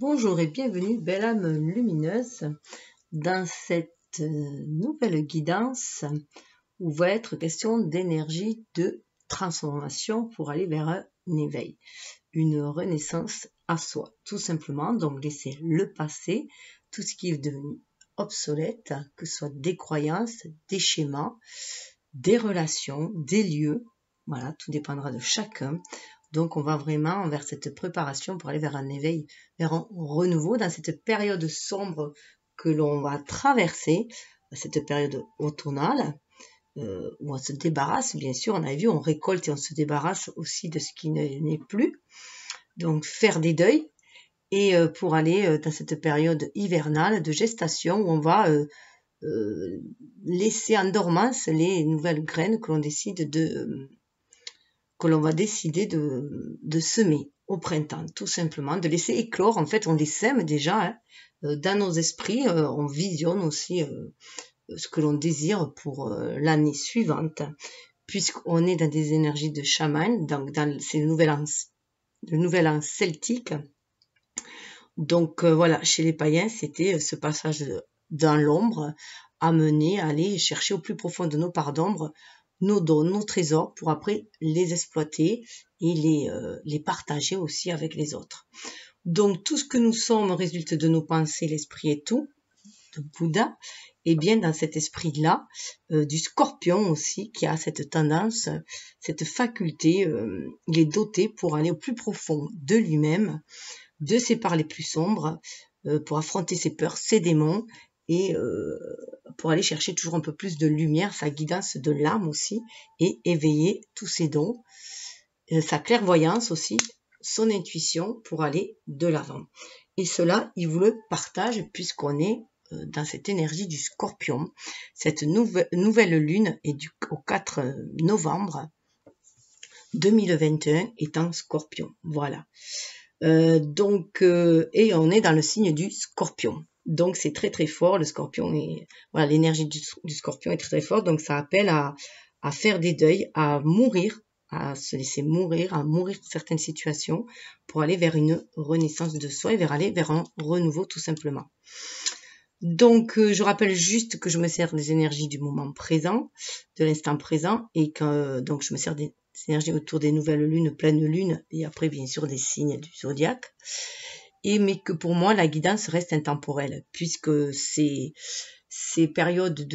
Bonjour et bienvenue, belle âme lumineuse, dans cette nouvelle guidance où va être question d'énergie de transformation pour aller vers un éveil, une renaissance à soi, tout simplement. Donc laisser le passé, tout ce qui est devenu obsolète, que ce soit des croyances, des schémas, des relations, des lieux, voilà, tout dépendra de chacun. Donc on va vraiment vers cette préparation pour aller vers un éveil, vers un renouveau dans cette période sombre que l'on va traverser, cette période automnale, où on se débarrasse, bien sûr, on a vu, on récolte et on se débarrasse aussi de ce qui n'est plus. Donc faire des deuils et pour aller dans cette période hivernale de gestation où on va laisser en dormance les nouvelles graines que l'on va décider de semer au printemps, tout simplement, de laisser éclore. En fait, on les sème déjà, hein, dans nos esprits, on visionne aussi ce que l'on désire pour l'année suivante, puisqu'on est dans des énergies de chaman, donc dans ces le nouvel an celtique. Donc voilà, chez les païens, c'était ce passage dans l'ombre, amener à aller chercher au plus profond de nos parts d'ombre nos dons, nos trésors, pour après les exploiter et les partager aussi avec les autres. Donc tout ce que nous sommes résulte de nos pensées, l'esprit et tout, de Bouddha, et bien dans cet esprit-là, du scorpion aussi, qui a cette tendance, cette faculté, il est doté pour aller au plus profond de lui-même, de ses parts les plus sombres, pour affronter ses peurs, ses démons, et pour aller chercher toujours un peu plus de lumière, sa guidance de l'âme aussi, et éveiller tous ses dons, sa clairvoyance aussi, son intuition pour aller de l'avant. Et cela, il vous le partage puisqu'on est dans cette énergie du scorpion. Cette nouvelle lune est au 4 novembre 2021 est en scorpion. Voilà. Et on est dans le signe du scorpion. Donc c'est très très fort, le scorpion est, voilà, l'énergie du scorpion est très très forte, donc ça appelle à faire des deuils, à mourir, à se laisser mourir, à mourir de certaines situations pour aller vers une renaissance de soi et aller vers un renouveau tout simplement. Donc je rappelle juste que je me sers des énergies du moment présent, de l'instant présent, et que donc je me sers des énergies autour des nouvelles lunes, pleines lunes, et après bien sûr des signes du zodiaque. Mais que pour moi la guidance reste intemporelle, puisque ces périodes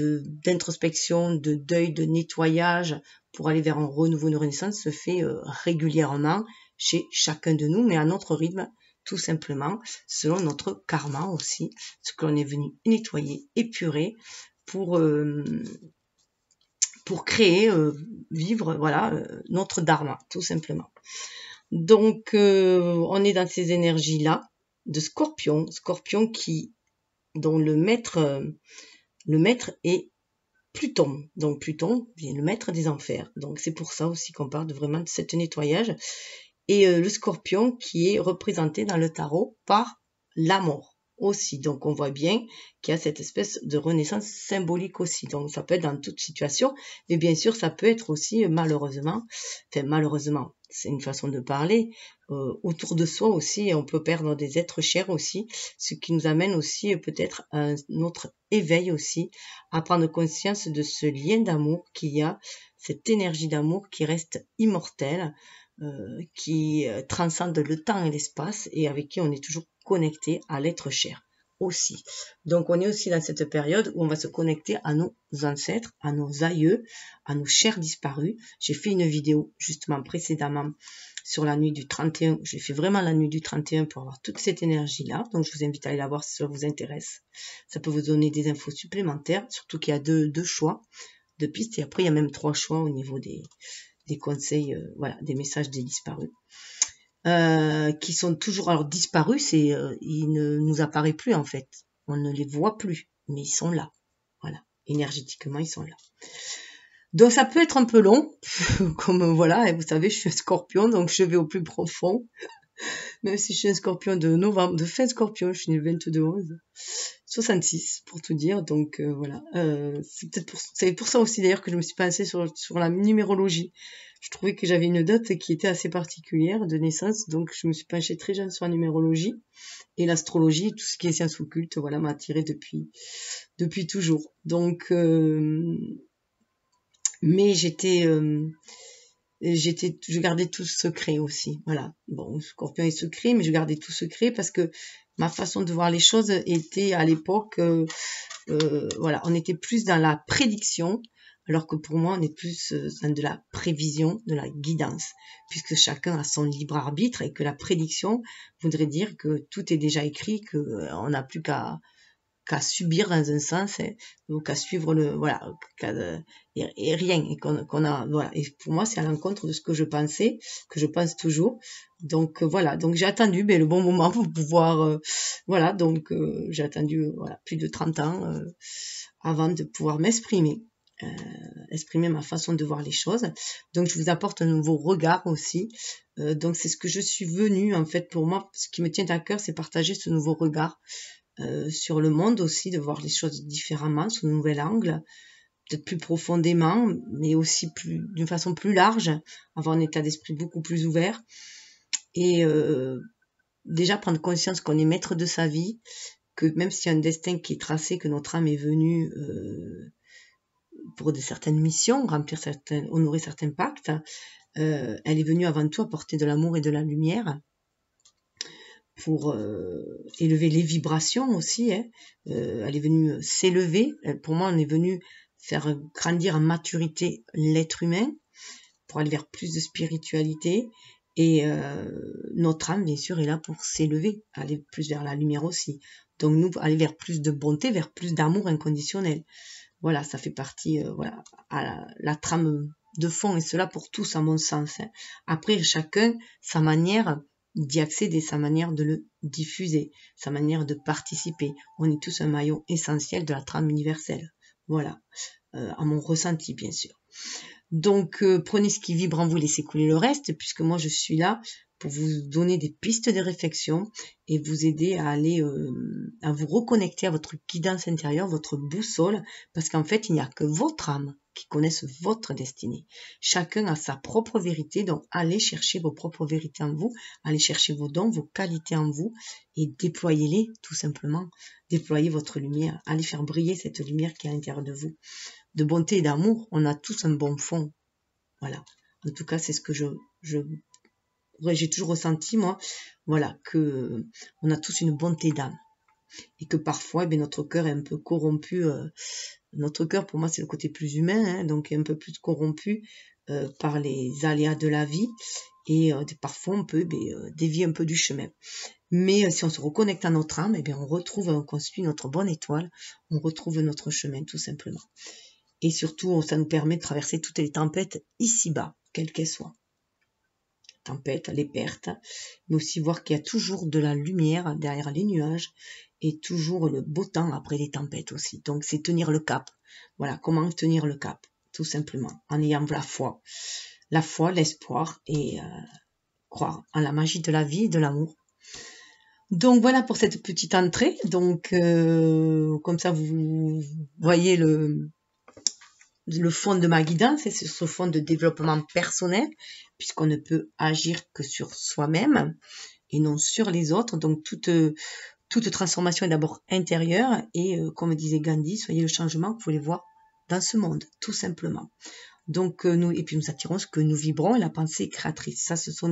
d'introspection, de deuil, de nettoyage pour aller vers un renouveau, une renaissance se fait régulièrement chez chacun de nous, mais à notre rythme, tout simplement, selon notre karma aussi, ce que l'on est venu nettoyer, épurer pour créer, vivre, voilà, notre dharma, tout simplement. Donc, on est dans ces énergies-là de Scorpion dont le maître est Pluton. Donc Pluton est le maître des enfers. Donc c'est pour ça aussi qu'on parle vraiment de cet nettoyage. Et le Scorpion qui est représenté dans le tarot par la mort aussi. Donc on voit bien qu'il y a cette espèce de renaissance symbolique aussi. Donc ça peut être dans toute situation, mais bien sûr ça peut être aussi malheureusement, c'est une façon de parler, autour de soi aussi, on peut perdre des êtres chers aussi, ce qui nous amène aussi peut-être à un autre éveil aussi, à prendre conscience de ce lien d'amour qu'il y a, cette énergie d'amour qui reste immortelle, qui transcende le temps et l'espace et avec qui on est toujours connecté à l'être cher aussi. Donc on est aussi dans cette période où on va se connecter à nos ancêtres, à nos aïeux, à nos chers disparus. J'ai fait une vidéo justement précédemment sur la nuit du 31, j'ai fait vraiment la nuit du 31 pour avoir toute cette énergie-là, donc je vous invite à aller la voir si ça vous intéresse. Ça peut vous donner des infos supplémentaires, surtout qu'il y a deux choix de pistes, et après il y a même 3 choix au niveau des conseils, voilà, des messages des disparus. Qui sont toujours alors disparus, ils ne nous apparaissent plus en fait. On ne les voit plus, mais ils sont là. Voilà, énergétiquement, ils sont là. Donc ça peut être un peu long, comme voilà, et vous savez, je suis un scorpion, donc je vais au plus profond. Même si je suis un scorpion de fin scorpion, je suis né le 22/11, 66 pour tout dire, donc voilà. C'est pour ça aussi d'ailleurs que je me suis passée sur la numérologie. je trouvais que j'avais une date qui était assez particulière de naissance, donc je me suis penchée très jeune sur la numérologie et l'astrologie, tout ce qui est sciences occultes, voilà, m'a attirée depuis toujours. Donc, mais je gardais tout secret aussi, voilà. Bon, Scorpion est secret, mais je gardais tout secret parce que ma façon de voir les choses était à l'époque, voilà, on était plus dans la prédiction, alors que pour moi, on est plus dans de la prévision, de la guidance, puisque chacun a son libre arbitre et que la prédiction voudrait dire que tout est déjà écrit, qu'on n'a plus qu'à subir dans un sens, ou qu'à suivre voilà, et rien, et qu'on a, voilà. Et pour moi, c'est à l'encontre de ce que je pensais, que je pense toujours. Donc voilà, donc j'ai attendu le bon moment pour pouvoir, voilà, donc j'ai attendu voilà, plus de 30 ans avant de pouvoir m'exprimer. Exprimer ma façon de voir les choses. Donc je vous apporte un nouveau regard aussi. Donc c'est ce que je suis venue, en fait, pour moi, ce qui me tient à cœur, c'est partager ce nouveau regard sur le monde aussi, de voir les choses différemment, sous un nouvel angle, peut-être plus profondément, mais aussi d'une façon plus large, avoir un état d'esprit beaucoup plus ouvert, et déjà prendre conscience qu'on est maître de sa vie, que même s'il y a un destin qui est tracé, que notre âme est venue pour certaines missions, honorer certains pactes, elle est venue avant tout apporter de l'amour et de la lumière, pour élever les vibrations aussi, hein. Elle est venue s'élever. Pour moi, on est venu faire grandir en maturité l'être humain pour aller vers plus de spiritualité. Et notre âme, bien sûr, est là pour s'élever, aller plus vers la lumière aussi. Donc nous, aller vers plus de bonté, vers plus d'amour inconditionnel. Voilà, ça fait partie, voilà, à la trame de fond, et cela pour tous, à mon sens, hein. Après, chacun, sa manière d'y accéder, sa manière de le diffuser, sa manière de participer. On est tous un maillon essentiel de la trame universelle. Voilà, à mon ressenti, bien sûr. Donc, prenez ce qui vibre en vous, laissez couler le reste, puisque moi, je suis là pour vous donner des pistes de réflexion et vous aider à aller, à vous reconnecter à votre guidance intérieure, votre boussole, parce qu'en fait, il n'y a que votre âme qui connaisse votre destinée. Chacun a sa propre vérité, donc allez chercher vos propres vérités en vous, allez chercher vos dons, vos qualités en vous, et déployez-les, tout simplement. Déployez votre lumière, allez faire briller cette lumière qui est à l'intérieur de vous. De bonté et d'amour, on a tous un bon fond. Voilà. En tout cas, c'est ce que j'ai toujours ressenti, moi. Voilà, que on a tous une bonté d'âme. Et que parfois, notre cœur est un peu corrompu. Notre cœur, pour moi, c'est le côté plus humain, hein, donc est un peu plus corrompu par les aléas de la vie. Et parfois, on peut dévier un peu du chemin. Mais si on se reconnecte à notre âme, on construit notre bonne étoile, on retrouve notre chemin, tout simplement. Et surtout, ça nous permet de traverser toutes les tempêtes ici-bas, quelles qu'elles soient. Tempêtes, les pertes, mais aussi voir qu'il y a toujours de la lumière derrière les nuages et toujours le beau temps après les tempêtes aussi. Donc, c'est tenir le cap. Voilà, comment tenir le cap, tout simplement, en ayant la foi, l'espoir et croire en la magie de la vie et de l'amour. Donc, voilà pour cette petite entrée. Donc, comme ça, vous voyez le fond de ma guidance, c'est sur ce fond de développement personnel, puisqu'on ne peut agir que sur soi-même et non sur les autres. Donc toute transformation est d'abord intérieure, et comme disait Gandhi, soyez le changement que vous voulez voir dans ce monde, tout simplement. Donc nous attirons ce que nous vibrons, et la pensée est créatrice. Ça, ce sont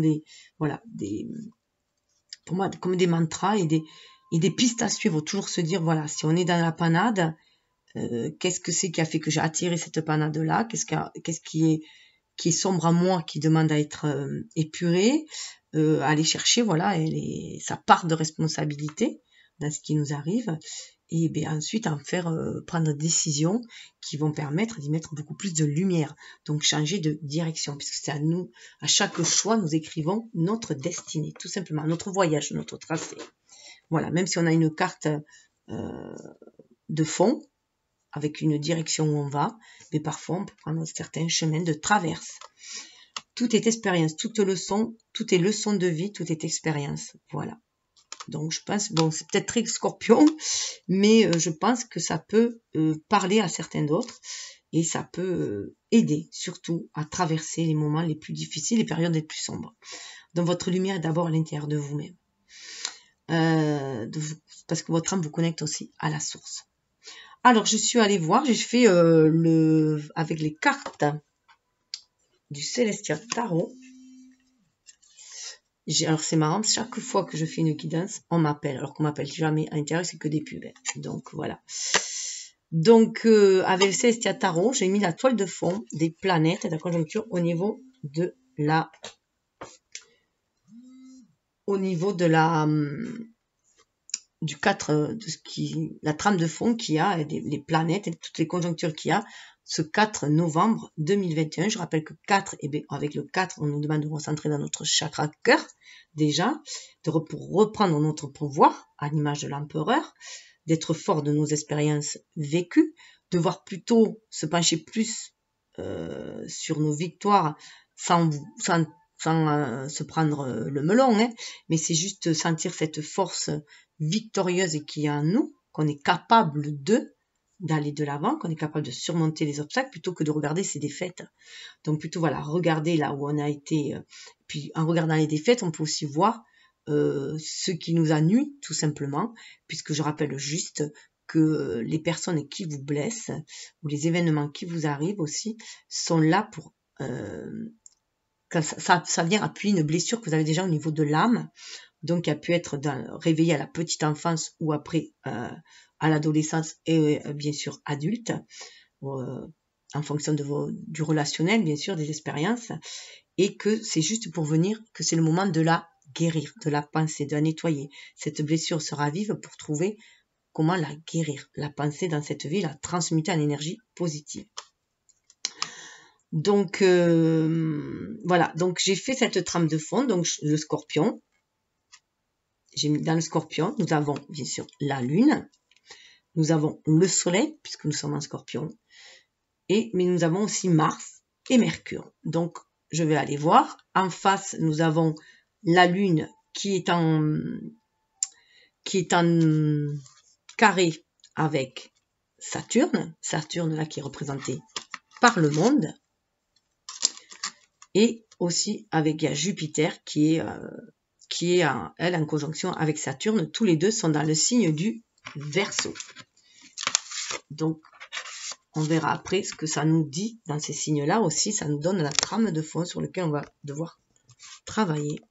pour moi, comme des mantras et des pistes à suivre. Toujours se dire, voilà, si on est dans la panade, qu'est-ce que c'est qui a fait que j'ai attiré cette panade-là, qu'est-ce qui est sombre en moi, qui demande à être épuré, aller chercher, voilà, sa part de responsabilité dans ce qui nous arrive, et ensuite prendre des décisions qui vont permettre d'y mettre beaucoup plus de lumière, donc changer de direction, puisque c'est à nous, à chaque choix, nous écrivons notre destinée, tout simplement, notre voyage, notre tracé. Voilà, même si on a une carte de fond, avec une direction où on va, mais parfois on peut prendre certains chemins de traverse. Tout est expérience, tout est leçon de vie, tout est expérience. Voilà. Donc je pense, c'est peut-être très Scorpion, mais je pense que ça peut parler à certains d'autres. et ça peut aider surtout à traverser les moments les plus difficiles, les périodes les plus sombres. Donc votre lumière est d'abord à l'intérieur de vous-même. Parce que votre âme vous connecte aussi à la source. Alors je suis allée voir, j'ai fait avec les cartes du Celestial Tarot. Alors c'est marrant, chaque fois que je fais une guidance, on m'appelle, alors qu'on m'appelle jamais à l'intérieur, c'est que des pubs. Donc voilà. Donc avec le Celestial Tarot, j'ai mis la toile de fond des planètes et de la conjoncture au niveau de la du 4 de ce qui la trame de fond qu'il y a, les planètes et toutes les conjonctures qu'il y a ce 4 novembre 2021. Je rappelle que 4, et bien, avec le 4, on nous demande de recentrer dans notre chakra cœur, déjà, pour reprendre notre pouvoir, à l'image de l'empereur, d'être fort de nos expériences vécues, de voir plutôt se pencher plus sur nos victoires sans se prendre le melon, hein, mais c'est juste sentir cette force victorieuse qui est en nous, qu'on est capable d'aller de l'avant, qu'on est capable de surmonter les obstacles plutôt que de regarder ses défaites. Donc plutôt voilà, regarder là où on a été, puis en regardant les défaites, on peut aussi voir ce qui nous a nui tout simplement, puisque je rappelle juste que les personnes qui vous blessent ou les événements qui vous arrivent aussi sont là pour ça vient appuyer une blessure que vous avez déjà au niveau de l'âme, donc qui a pu être réveillée à la petite enfance ou après à l'adolescence et bien sûr adulte, en fonction du relationnel, bien sûr, des expériences, et que c'est juste pour venir, que c'est le moment de la guérir, de la penser, de la nettoyer. Cette blessure sera vive pour trouver comment la guérir, la penser dans cette vie, la transmuter en énergie positive. Donc voilà, donc j'ai fait cette trame de fond, donc le scorpion. J'ai mis dans le scorpion, nous avons bien sûr la lune, nous avons le soleil, puisque nous sommes en scorpion, mais nous avons aussi Mars et Mercure. Donc je vais aller voir. En face, nous avons la lune qui est en carré avec Saturne. Saturne là qui est représenté par le monde. Et aussi avec Jupiter qui est elle en conjonction avec Saturne. Tous les deux sont dans le signe du Verseau. Donc on verra après ce que ça nous dit dans ces signes-là aussi. Ça nous donne la trame de fond sur laquelle on va devoir travailler.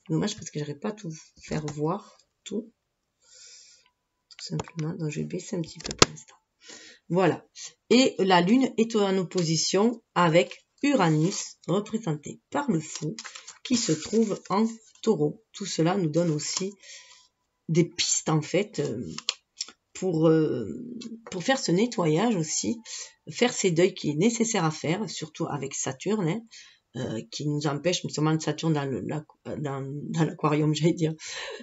Dommage parce que je n'arrive pas à tout faire voir, tout simplement. Donc je vais baisser un petit peu pour l'instant. Voilà. Et la Lune est en opposition avec Uranus, représenté par le fou, qui se trouve en Taureau. Tout cela nous donne aussi des pistes en fait pour faire ce nettoyage aussi, faire ces deuils qui est nécessaire à faire, surtout avec Saturne, qui nous empêche, notamment Saturne dans l'aquarium, j'allais dire.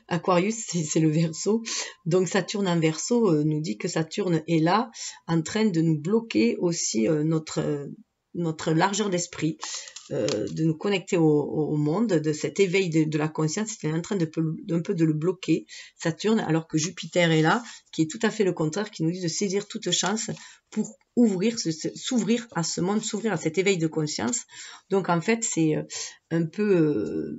Aquarius, c'est le Verseau. Donc Saturne en Verseau nous dit que Saturne est là, en train de nous bloquer aussi notre largeur d'esprit, de nous connecter au monde, de cet éveil de la conscience. C'est en train d'un peu de le bloquer, Saturne, alors que Jupiter est là, qui est tout à fait le contraire, qui nous dit de saisir toute chance pour s'ouvrir à ce monde, s'ouvrir à cet éveil de conscience. Donc en fait, c'est un peu...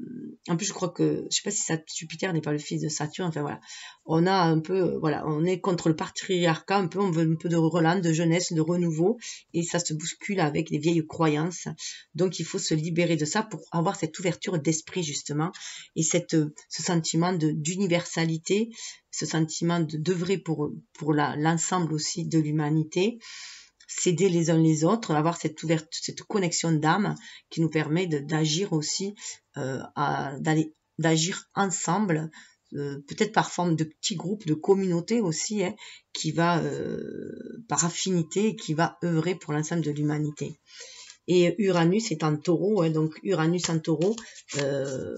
en plus, je crois que... Je sais pas si Jupiter n'est pas le fils de Saturne, enfin voilà. On a un peu... voilà, on est contre le patriarcat, un peu, on veut un peu de relan, de jeunesse, de renouveau, et ça se bouscule avec les vieilles croyances. Donc il faut se libérer de ça pour avoir cette ouverture d'esprit justement, et ce sentiment d'universalité, ce sentiment d'œuvrer pour l'ensemble aussi de l'humanité, s'aider les uns les autres, avoir cette connexion d'âme qui nous permet d'agir aussi, d'agir ensemble, peut-être par forme de petits groupes, de communautés aussi, hein, qui va par affinité, qui va œuvrer pour l'ensemble de l'humanité. Et Uranus est en Taureau, hein, donc Uranus en Taureau,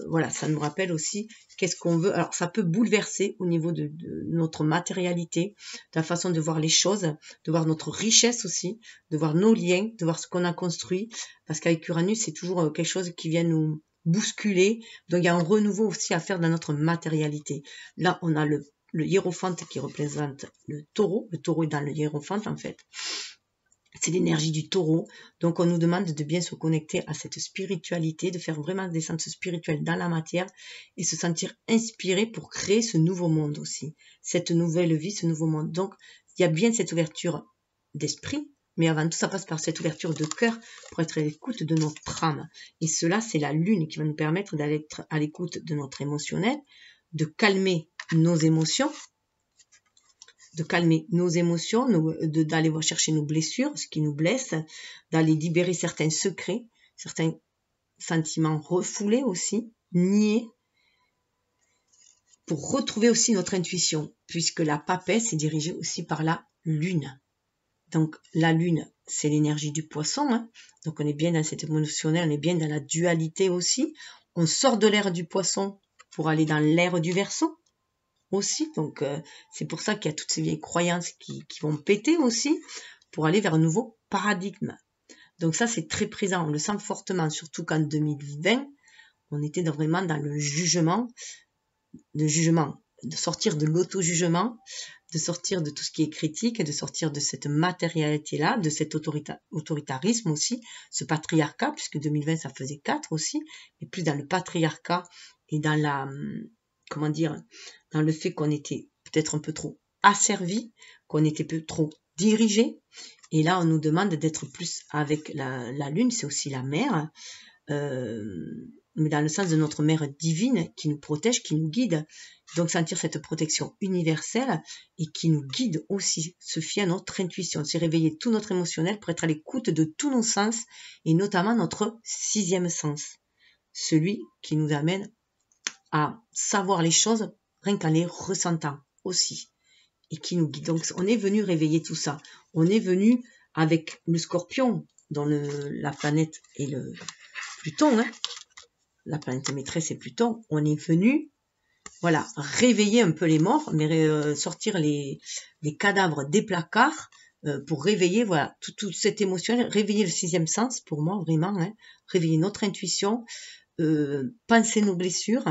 voilà, ça nous rappelle aussi qu'est-ce qu'on veut. Alors ça peut bouleverser au niveau de notre matérialité, de la façon de voir les choses, de voir notre richesse aussi, de voir nos liens, de voir ce qu'on a construit, parce qu'avec Uranus c'est toujours quelque chose qui vient nous bousculer, donc il y a un renouveau aussi à faire dans notre matérialité. Là on a le hiérophante qui représente le taureau est dans le hiérophante en fait. c'est l'énergie du taureau. Donc, on nous demande de bien se connecter à cette spiritualité, de faire vraiment des sens spirituels dans la matière et se sentir inspiré pour créer ce nouveau monde aussi, cette nouvelle vie, ce nouveau monde. Donc, il y a bien cette ouverture d'esprit, mais avant tout, ça passe par cette ouverture de cœur pour être à l'écoute de notre âme. Et cela, c'est la lune qui va nous permettre d'aller à l'écoute de notre émotionnel, de calmer nos émotions, d'aller chercher nos blessures, ce qui nous blesse, d'aller libérer certains secrets, certains sentiments refoulés aussi, niés, pour retrouver aussi notre intuition, puisque la papesse est dirigée aussi par la lune. Donc la lune, c'est l'énergie du poisson, hein. Donc on est bien dans cet émotionnel, on est bien dans la dualité aussi. On sort de l'ère du poisson pour aller dans l'ère du Verseau aussi. Donc c'est pour ça qu'il y a toutes ces vieilles croyances qui vont péter aussi pour aller vers un nouveau paradigme. Donc ça, c'est très présent, on le sent fortement, surtout qu'en 2020, on était vraiment dans le jugement, de sortir de l'auto-jugement, de sortir de tout ce qui est critique, de sortir de cette matérialité-là, de cet autoritarisme aussi, ce patriarcat, puisque 2020, ça faisait 4 aussi, mais plus dans le patriarcat et dans la, comment dire, dans le fait qu'on était peut-être un peu trop asservi, qu'on était peu trop dirigé. Et là, on nous demande d'être plus avec la lune, c'est aussi la mère, mais dans le sens de notre mère divine qui nous protège, qui nous guide. Donc sentir cette protection universelle et qui nous guide aussi, se fier à notre intuition, se réveiller tout notre émotionnel pour être à l'écoute de tous nos sens et notamment notre 6e sens, celui qui nous amène à savoir les choses rien qu'en les ressentant aussi et qui nous guide. Donc on est venu réveiller tout ça. On est venu avec le Scorpion dont la planète est le Pluton, hein. La planète maîtresse est Pluton. On est venu, voilà, réveiller un peu les morts, mais sortir les cadavres des placards pour réveiller, voilà, toute cette émotion, réveiller le 6e sens pour moi vraiment, hein, réveiller notre intuition, penser nos blessures,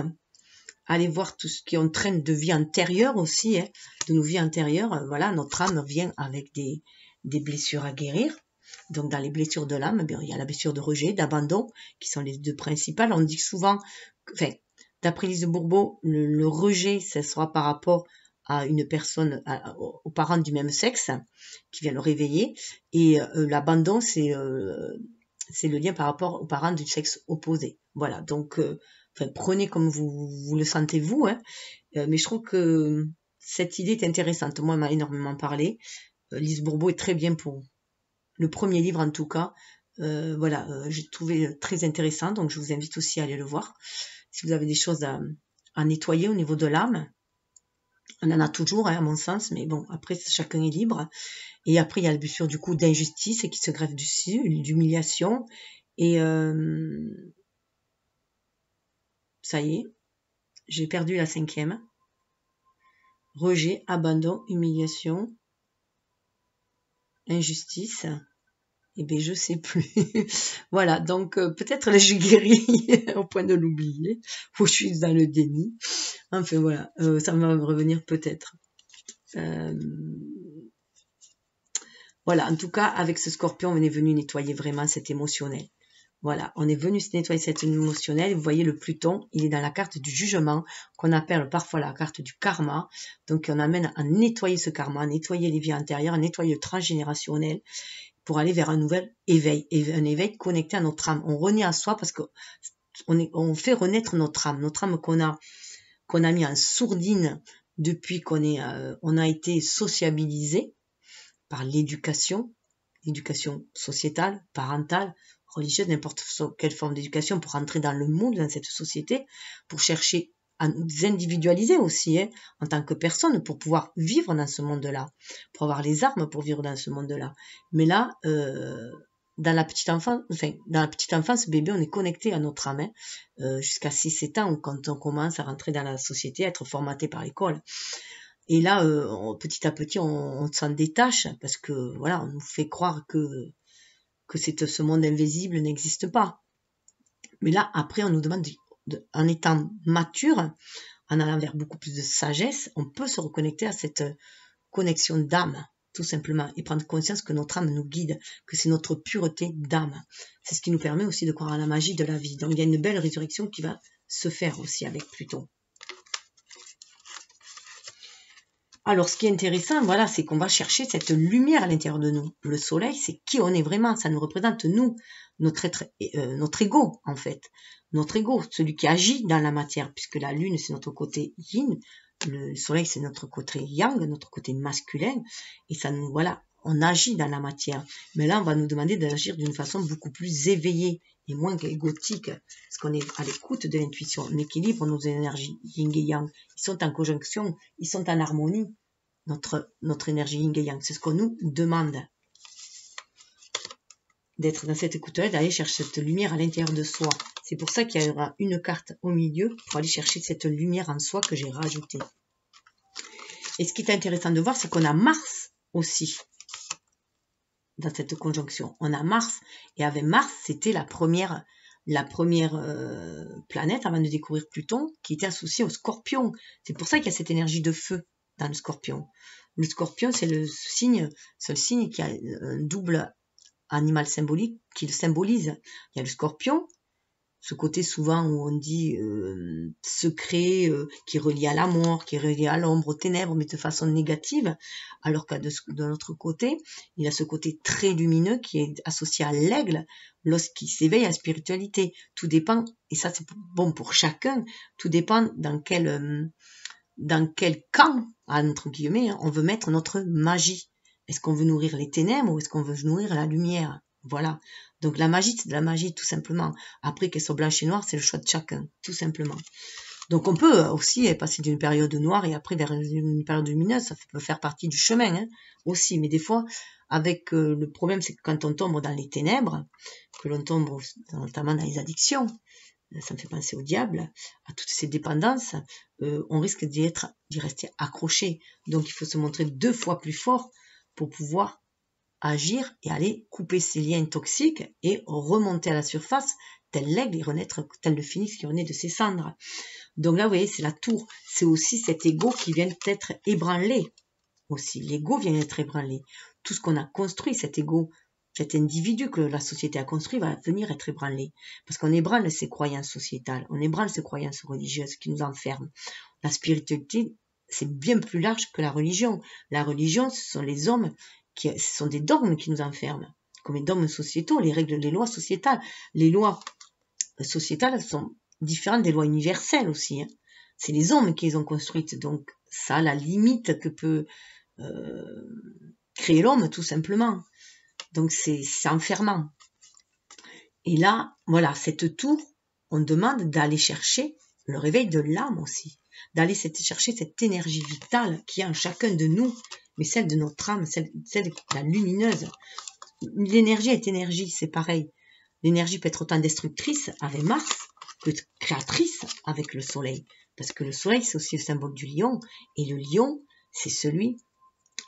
aller voir tout ce qui entraîne de vie antérieure aussi, hein, de nos vies antérieures. Voilà, notre âme vient avec des blessures à guérir. Donc, dans les blessures de l'âme, il y a la blessure de rejet, d'abandon, qui sont les 2 principales. On dit souvent, enfin, d'après Lise Bourbeau, le rejet, ce sera par rapport à une personne, aux parents du même sexe, qui vient le réveiller. Et l'abandon, c'est le lien par rapport aux parents du sexe opposé. Voilà, donc, prenez comme vous le sentez vous, hein. Mais je trouve que cette idée est intéressante. Moi, elle m'a énormément parlé. Lise Bourbeau est très bien pour le premier livre en tout cas, voilà, j'ai trouvé très intéressant, donc je vous invite aussi à aller le voir. Si vous avez des choses à nettoyer au niveau de l'âme, on en a toujours, hein, à mon sens, mais bon, après chacun est libre. Et après il y a la blessure du coup d'injustice qui se greffe dessus, d'humiliation, et ça y est, j'ai perdu la 5e. Rejet, abandon, humiliation, injustice. Eh bien, je sais plus. Voilà, donc peut-être là, je guéris au point de l'oublier, ou je suis dans le déni. Enfin, voilà, ça va me revenir peut-être. Voilà, en tout cas, avec ce Scorpion, on est venu nettoyer vraiment cet émotionnel. Voilà, on est venu se nettoyer cet émotionnel. Vous voyez, le Pluton, il est dans la carte du jugement, qu'on appelle parfois la carte du karma. Donc, on amène à nettoyer ce karma, à nettoyer les vies antérieures, à nettoyer le transgénérationnel, pour aller vers un nouvel éveil, un éveil connecté à notre âme. On renaît à soi parce qu'on fait renaître notre âme qu'on a mis en sourdine depuis on a été sociabilisé par l'éducation sociétale, parentale, religieuse, n'importe quelle forme d'éducation pour entrer dans le monde, dans cette société, pour chercher à nous individualiser aussi, hein, en tant que personne, pour pouvoir vivre dans ce monde-là, pour avoir les armes pour vivre dans ce monde-là. Mais là, dans la petite enfance, bébé, on est connecté à notre âme, hein, jusqu'à 6-7 ans, quand on commence à rentrer dans la société, à être formaté par l'école. Et là, petit à petit, on s'en détache, parce que voilà, on nous fait croire que ce monde invisible n'existe pas. Mais là, après, on nous demande en étant mature, en allant vers beaucoup plus de sagesse, on peut se reconnecter à cette connexion d'âme. tout simplement, et prendre conscience que notre âme nous guide, que c'est notre pureté d'âme. C'est ce qui nous permet aussi de croire à la magie de la vie. Donc il y a une belle résurrection qui va se faire aussi avec Pluton. Alors ce qui est intéressant, voilà, c'est qu'on va chercher cette lumière à l'intérieur de nous. Le soleil, c'est qui on est vraiment, ça nous représente nous, notre ego en fait. Notre ego, celui qui agit dans la matière, puisque la lune c'est notre côté yin, le soleil c'est notre côté yang, notre côté masculin, et ça nous, voilà, on agit dans la matière. Mais là on va nous demander d'agir d'une façon beaucoup plus éveillée et moins égotique, parce qu'on est à l'écoute de l'intuition, on équilibre nos énergies yin et yang, ils sont en conjonction, ils sont en harmonie, notre énergie yin et yang, c'est ce qu'on nous demande. D'être dans cette écoute-là, d'aller chercher cette lumière à l'intérieur de soi. C'est pour ça qu'il y aura une carte au milieu pour aller chercher cette lumière en soi que j'ai rajoutée. Et ce qui est intéressant de voir, c'est qu'on a Mars aussi dans cette conjonction. On a Mars, et avec Mars, c'était la première planète avant de découvrir Pluton, qui était associée au Scorpion. C'est pour ça qu'il y a cette énergie de feu dans le Scorpion. Le Scorpion, c'est le seul signe qui a un double animal symbolique qui le symbolise. Il y a le Scorpion, ce côté souvent où on dit secret, qui est relié à la mort, qui est relié à l'ombre, aux ténèbres, mais de façon négative, alors qu'à de l'autre côté, il y a ce côté très lumineux qui est associé à l'aigle lorsqu'il s'éveille à la spiritualité. Tout dépend, et ça c'est bon pour chacun, tout dépend dans quel camp, entre guillemets, on veut mettre notre magie. Est-ce qu'on veut nourrir les ténèbres ou est-ce qu'on veut nourrir la lumière? Voilà. Donc la magie, c'est de la magie tout simplement. Après qu'elle soit blanche et noire, c'est le choix de chacun, tout simplement. Donc on peut aussi passer d'une période noire et après vers une période lumineuse, ça peut faire partie du chemin hein, aussi. Mais des fois, avec le problème, c'est que quand on tombe dans les ténèbres, que l'on tombe notamment dans les addictions, ça me fait penser au diable, à toutes ces dépendances, on risque d'y rester accroché. Donc il faut se montrer 2 fois plus fort pour pouvoir agir et aller couper ces liens toxiques et remonter à la surface, tel l'aigle et renaître, tel le phénix qui renaît de ses cendres. Donc là, vous voyez, c'est la tour. C'est aussi cet ego qui vient d'être ébranlé. Aussi, l'ego vient d'être ébranlé. Tout ce qu'on a construit, cet ego, cet individu que la société a construit va venir être ébranlé. Parce qu'on ébranle ses croyances sociétales, on ébranle ses croyances religieuses qui nous enferment. La spiritualité, c'est bien plus large que la religion. La religion, ce sont les hommes, ce sont des dogmes qui nous enferment, comme les dogmes sociétaux, les règles, les lois sociétales. Les lois sociétales sont différentes des lois universelles aussi. Hein. C'est les hommes qui les ont construites, donc ça a la limite que peut créer l'homme, tout simplement. Donc c'est enfermant. Et là, voilà, cette tour, on demande d'aller chercher le réveil de l'âme aussi, d'aller chercher cette énergie vitale qui est en chacun de nous, mais celle de notre âme, celle de la lumineuse. L'énergie est énergie, c'est pareil. L'énergie peut être autant destructrice avec Mars que créatrice avec le soleil. Parce que le soleil, c'est aussi le symbole du lion. Et le lion, c'est celui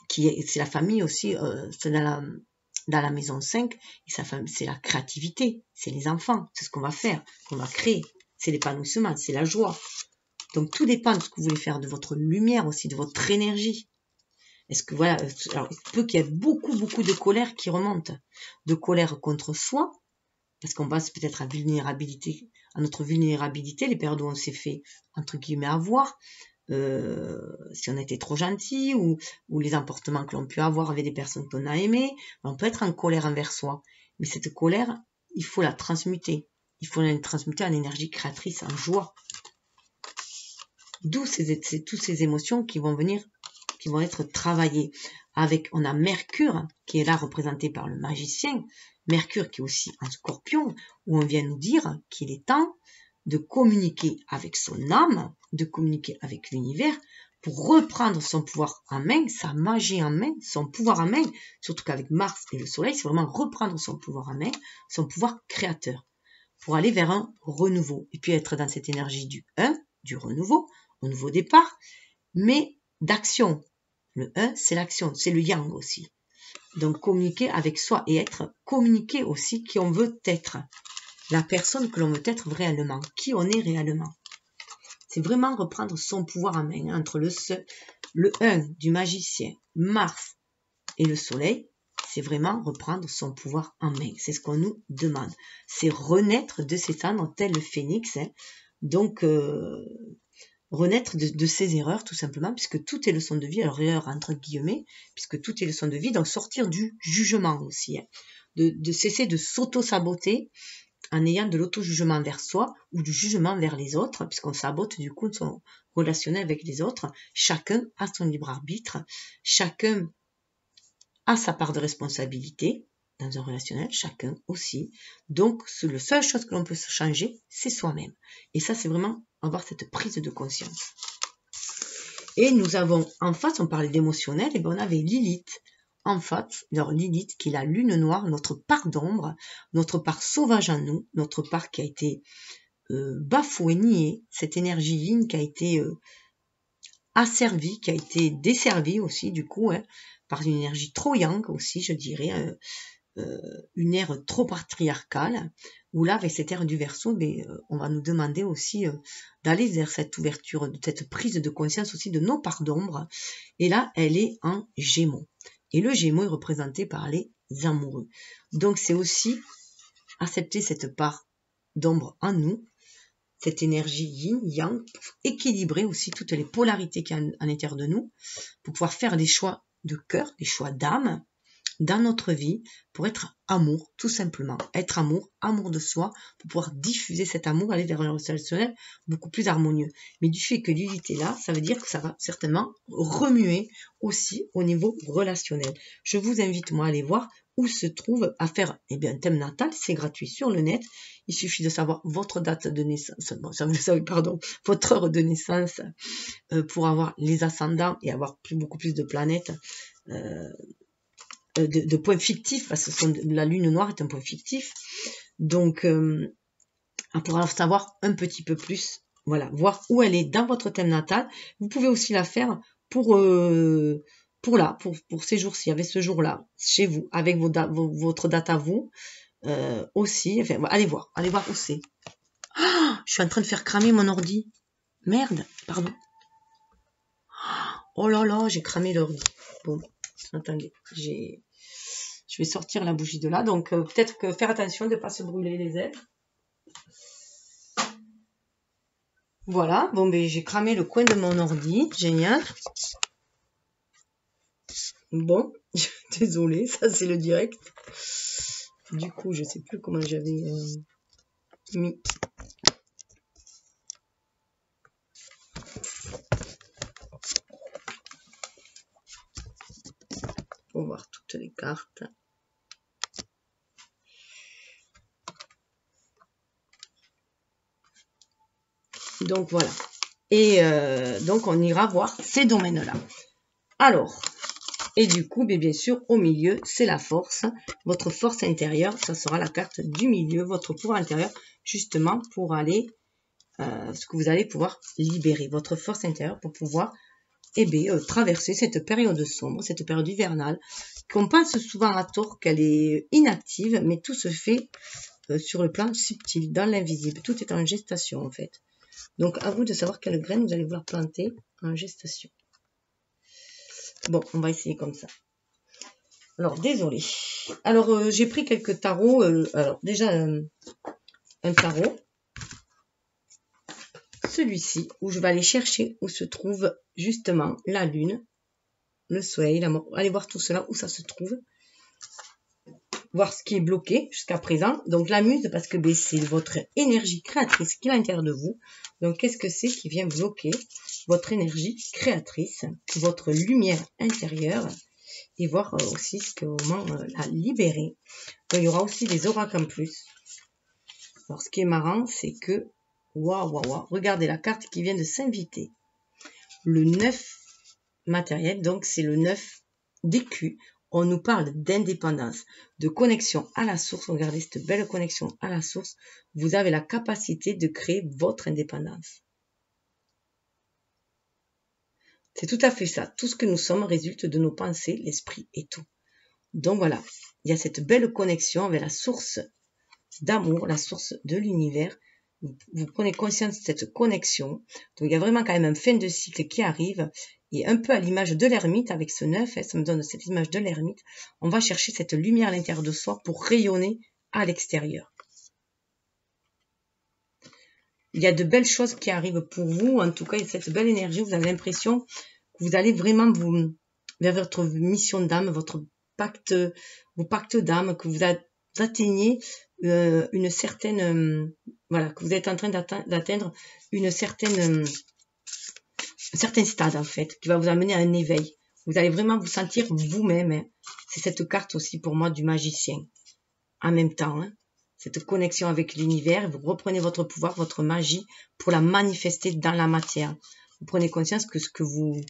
qui est, c'est la famille aussi, c'est dans la maison 5, c'est la créativité, c'est les enfants, c'est ce qu'on va faire, qu'on va créer. C'est l'épanouissement, c'est la joie. Donc tout dépend de ce que vous voulez faire, de votre lumière aussi, de votre énergie. Est-ce que voilà, alors il peut qu'il y ait beaucoup de colère qui remonte, de colère contre soi, parce qu'on passe peut-être à notre vulnérabilité, les périodes où on s'est fait entre guillemets avoir, si on était trop gentil ou les emportements que l'on peut avoir avec des personnes qu'on a aimées, on peut être en colère envers soi. Mais cette colère, il faut la transmuter. Il faut la transmuter en énergie créatrice, en joie. D'où toutes ces émotions qui vont venir, qui vont être travaillées. On a Mercure, qui est là représenté par le magicien. Mercure qui est aussi un scorpion, où on vient nous dire qu'il est temps de communiquer avec son âme, de communiquer avec l'univers, pour reprendre son pouvoir en main, sa magie en main, son pouvoir en main, surtout qu'avec Mars et le Soleil, c'est vraiment reprendre son pouvoir en main, son pouvoir créateur, pour aller vers un renouveau, et puis être dans cette énergie du 1, du renouveau, au nouveau départ, mais d'action. Le 1, c'est l'action, c'est le yang aussi. Donc communiquer avec soi et être communiquer aussi qui on veut être. La personne que l'on veut être réellement, qui on est réellement. C'est vraiment reprendre son pouvoir en main entre le 1 du magicien, Mars Et le soleil, c'est vraiment reprendre son pouvoir en main. C'est ce qu'on nous demande. C'est renaître de ses cendres, tel le phénix. Hein. Donc, renaître de ses erreurs, tout simplement, puisque tout est leçon de vie. Alors, erreur entre guillemets, puisque tout est leçon de vie. Donc, sortir du jugement aussi. Hein. De cesser de s'auto-saboter en ayant de l'auto-jugement vers soi ou du jugement vers les autres, puisqu'on sabote du coup son relationnel avec les autres. Chacun a son libre arbitre. Chacun a sa part de responsabilité dans un relationnel, chacun aussi. Donc, la seule chose que l'on peut changer, c'est soi-même. Et ça, c'est vraiment avoir cette prise de conscience. Et nous avons en face, on parlait d'émotionnel, et bien on avait Lilith en face. Alors Lilith, qui est la lune noire, notre part d'ombre, notre part sauvage en nous, notre part qui a été bafouée, niée, cette énergie yin qui a été asservie, qui a été desservie aussi, du coup, hein, par une énergie trop yang aussi, je dirais, une ère trop patriarcale, où là, avec cette ère du Verseau, on va nous demander aussi d'aller vers cette ouverture, de cette prise de conscience aussi de nos parts d'ombre. Et là, elle est en Gémeaux. Et le Gémeaux est représenté par les amoureux. Donc, c'est aussi accepter cette part d'ombre en nous, cette énergie yin-yang, pour équilibrer aussi toutes les polarités qu'il y a à l'intérieur de nous, pour pouvoir faire des choix de cœur, des choix d'âme dans notre vie, pour être amour, tout simplement. Être amour, amour de soi, pour pouvoir diffuser cet amour, aller vers un relationnel beaucoup plus harmonieux. Mais du fait que Lilith est là, ça veut dire que ça va certainement remuer aussi au niveau relationnel. Je vous invite, moi, à aller voir où se trouve à faire un thème natal, c'est gratuit sur le net. Il suffit de savoir votre date de naissance, votre heure de naissance pour avoir les ascendants et avoir beaucoup plus de planètes de points fictifs, parce que la lune noire est un point fictif. Donc, on pourra savoir un petit peu plus, voilà, voir où elle est dans votre thème natal. Vous pouvez aussi la faire pour ces jours-ci, avec ce jour-là, chez vous, avec votre date à vous, aussi. Enfin, allez voir où c'est. Oh, je suis en train de faire cramer mon ordi. Merde, pardon. Oh là là, j'ai cramé l'ordi. Bon, attendez, je vais sortir la bougie de là. Donc, peut-être que faire attention de ne pas se brûler les ailes. Voilà, bon, j'ai cramé le coin de mon ordi. Génial. Bon, désolée, ça c'est le direct. Du coup, je sais plus comment j'avais mis. Pour voir toutes les cartes. Donc voilà. Et donc on ira voir ces domaines-là. Alors, et du coup, bien sûr, au milieu, c'est la force. Votre force intérieure, ça sera la carte du milieu, votre pouvoir intérieur, justement pour aller, ce que vous allez pouvoir libérer. Votre force intérieure pour pouvoir traverser cette période sombre, cette période hivernale, qu'on pense souvent à tort qu'elle est inactive, mais tout se fait sur le plan subtil, dans l'invisible. Tout est en gestation en fait. Donc à vous de savoir quelle graine vous allez vouloir planter en gestation. Bon, on va essayer comme ça. Alors, désolé. Alors, j'ai pris quelques tarots. Alors, déjà, un tarot. Celui-ci, où je vais aller chercher où se trouve justement la lune, le soleil, la mort. Allez voir tout cela, où ça se trouve. Voir ce qui est bloqué jusqu'à présent. Donc, la muse, parce que c'est votre énergie créatrice qui est à l'intérieur de vous. Donc, qu'est-ce que c'est qui vient bloquer votre énergie créatrice, votre lumière intérieure, et voir aussi comment la libérer. Donc, il y aura aussi des oracles en plus. Alors, ce qui est marrant, c'est que, waouh, regardez la carte qui vient de s'inviter. Le 9 matériel, donc c'est le 9 d'écus. On nous parle d'indépendance, de connexion à la source. Regardez cette belle connexion à la source. Vous avez la capacité de créer votre indépendance. C'est tout à fait ça. Tout ce que nous sommes résulte de nos pensées, l'esprit et tout. Donc voilà, il y a cette belle connexion avec la source d'amour, la source de l'univers. Vous prenez conscience de cette connexion. Donc il y a vraiment quand même un fin de cycle qui arrive. Et un peu à l'image de l'ermite, avec ce 9, ça me donne cette image de l'ermite, on va chercher cette lumière à l'intérieur de soi pour rayonner à l'extérieur. Il y a de belles choses qui arrivent pour vous, en tout cas, il y a cette belle énergie, vous avez l'impression que vous allez vraiment vers votre mission d'âme, votre pacte, vos pactes d'âme, que vous atteignez une certaine, voilà, que vous êtes en train d'atteindre une certaine... un certain stade en fait, qui va vous amener à un éveil. Vous allez vraiment vous sentir vous-même. Hein. C'est cette carte aussi pour moi du magicien. En même temps, hein, cette connexion avec l'univers, vous reprenez votre pouvoir, votre magie pour la manifester dans la matière. Vous prenez conscience que ce que vous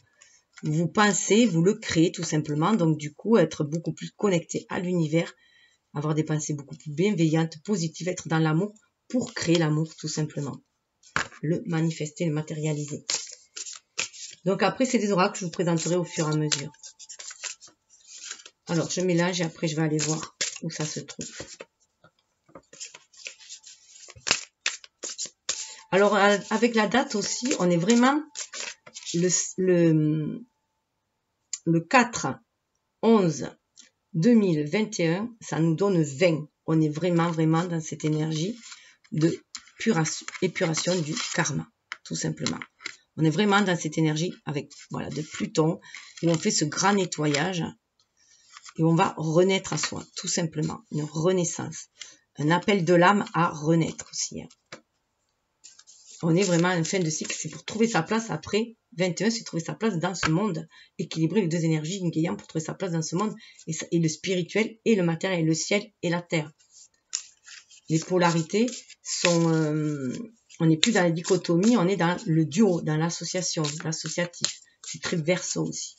pensez, vous le créez tout simplement. Donc du coup, être beaucoup plus connecté à l'univers, avoir des pensées beaucoup plus bienveillantes, positives, être dans l'amour pour créer l'amour tout simplement. Le manifester, le matérialiser. Donc après, c'est des oracles que je vous présenterai au fur et à mesure. Alors, je mélange et après, je vais aller voir où ça se trouve. Alors, avec la date aussi, on est vraiment le 4-11-2021, ça nous donne 20. On est vraiment dans cette énergie de épuration du karma, tout simplement. On est vraiment dans cette énergie avec voilà de Pluton où on fait ce grand nettoyage et on va renaître à soi, tout simplement. Une renaissance. Un appel de l'âme à renaître aussi. Hein. On est vraiment en fin de cycle. C'est pour trouver sa place après 21, c'est trouver sa place dans ce monde. Équilibrer les deux énergies yin pour trouver sa place dans ce monde. Et le spirituel et le matériel, le ciel et la terre. Les polarités sont... on n'est plus dans la dichotomie, on est dans le duo, dans l'association, l'associatif. C'est très verso aussi.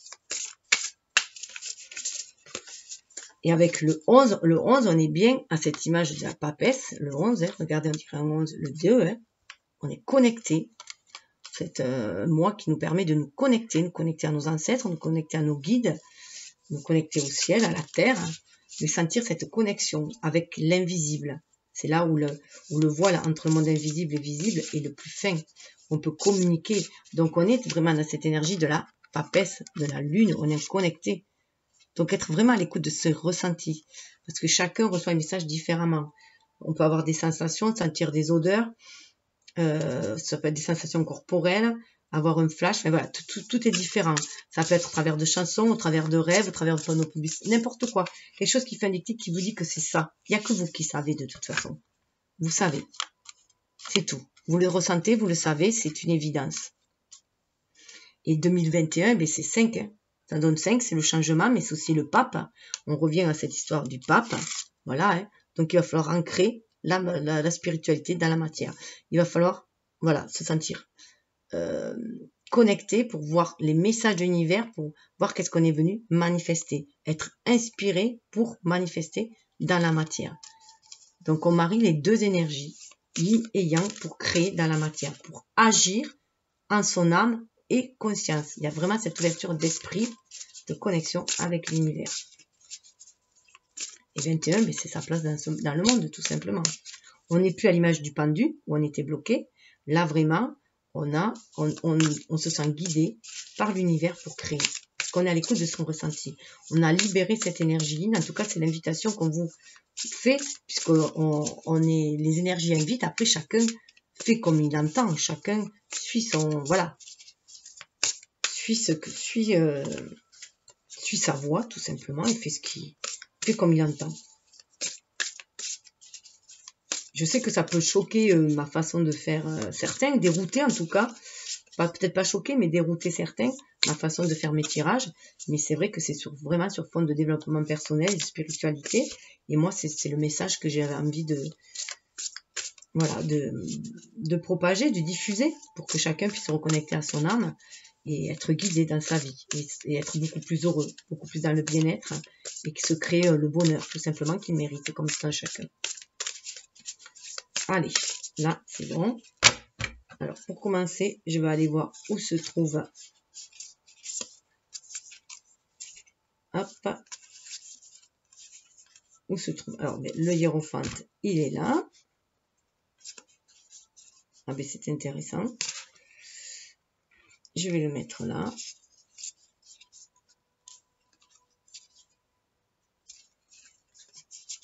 Et avec le 11, on est bien à cette image de la papesse, le 11, hein, regardez, on dirait un 11, le 2, hein, on est connecté. C'est moi qui nous permet de nous connecter à nos ancêtres, nous connecter à nos guides, nous connecter au ciel, à la terre, hein, de sentir cette connexion avec l'invisible. C'est là où le voile entre le monde invisible et visible est le plus fin. On peut communiquer. Donc, on est vraiment dans cette énergie de la papesse, de la lune. On est connecté. Donc, être vraiment à l'écoute de ce ressenti. Parce que chacun reçoit un message différemment. On peut avoir des sensations, sentir des odeurs. Ça peut être des sensations corporelles. Avoir un flash. Enfin, voilà, tout est différent. Ça peut être au travers de chansons, au travers de rêves, au travers de panneaux publicitaires, n'importe quoi. Quelque chose qui fait un déclic, qui vous dit que c'est ça. Il n'y a que vous qui savez de toute façon. Vous savez. C'est tout. Vous le ressentez, vous le savez, c'est une évidence. Et 2021, ben c'est 5. Hein. Ça donne 5, c'est le changement, mais c'est aussi le pape. On revient à cette histoire du pape. Voilà. Hein. Donc il va falloir ancrer la spiritualité dans la matière. Il va falloir voilà, se sentir connecté pour voir les messages de l'univers, pour voir qu'est-ce qu'on est venu manifester. Être inspiré pour manifester dans la matière. Donc on marie les deux énergies, yin et yang, pour créer dans la matière, pour agir en son âme et conscience. Il y a vraiment cette ouverture d'esprit, de connexion avec l'univers. Et 21, ben c'est sa place dans le monde, tout simplement. On n'est plus à l'image du pendu, où on était bloqué. Là, vraiment, on se sent guidé par l'univers pour créer. Parce qu'on est à l'écoute de son ressenti. On a libéré cette énergie. En tout cas, c'est l'invitation qu'on vous fait, puisque les énergies invitent. Après, chacun fait comme il entend. Chacun suit son... Voilà. Suit sa voix, tout simplement. Il fait comme il entend. Je sais que ça peut choquer ma façon de faire certains, dérouter en tout cas. Peut-être pas choquer, mais dérouter certains, ma façon de faire mes tirages. Mais c'est vrai que c'est vraiment sur fond de développement personnel, de spiritualité. Et moi, c'est le message que j'avais envie de propager, de diffuser, pour que chacun puisse se reconnecter à son âme et être guidé dans sa vie. Et être beaucoup plus heureux, beaucoup plus dans le bien-être, et se créer le bonheur, tout simplement, qu'il mérite, comme ça chacun. Allez, là, c'est bon. Alors, pour commencer, je vais aller voir où se trouve. Hop. Où se trouve? Alors, le hiérophante, il est là. Ah ben, c'est intéressant. Je vais le mettre là.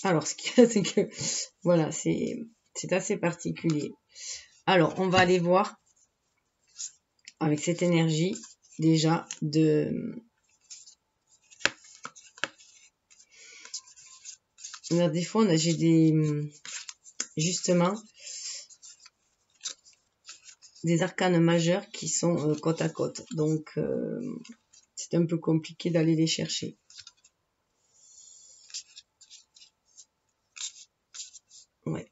Alors, ce qu'il y a, c'est que, voilà, c'est assez particulier. Alors, on va aller voir avec cette énergie, déjà, Alors, des fois, j'ai justement, des arcanes majeurs qui sont côte à côte. Donc, c'est un peu compliqué d'aller les chercher. Ouais.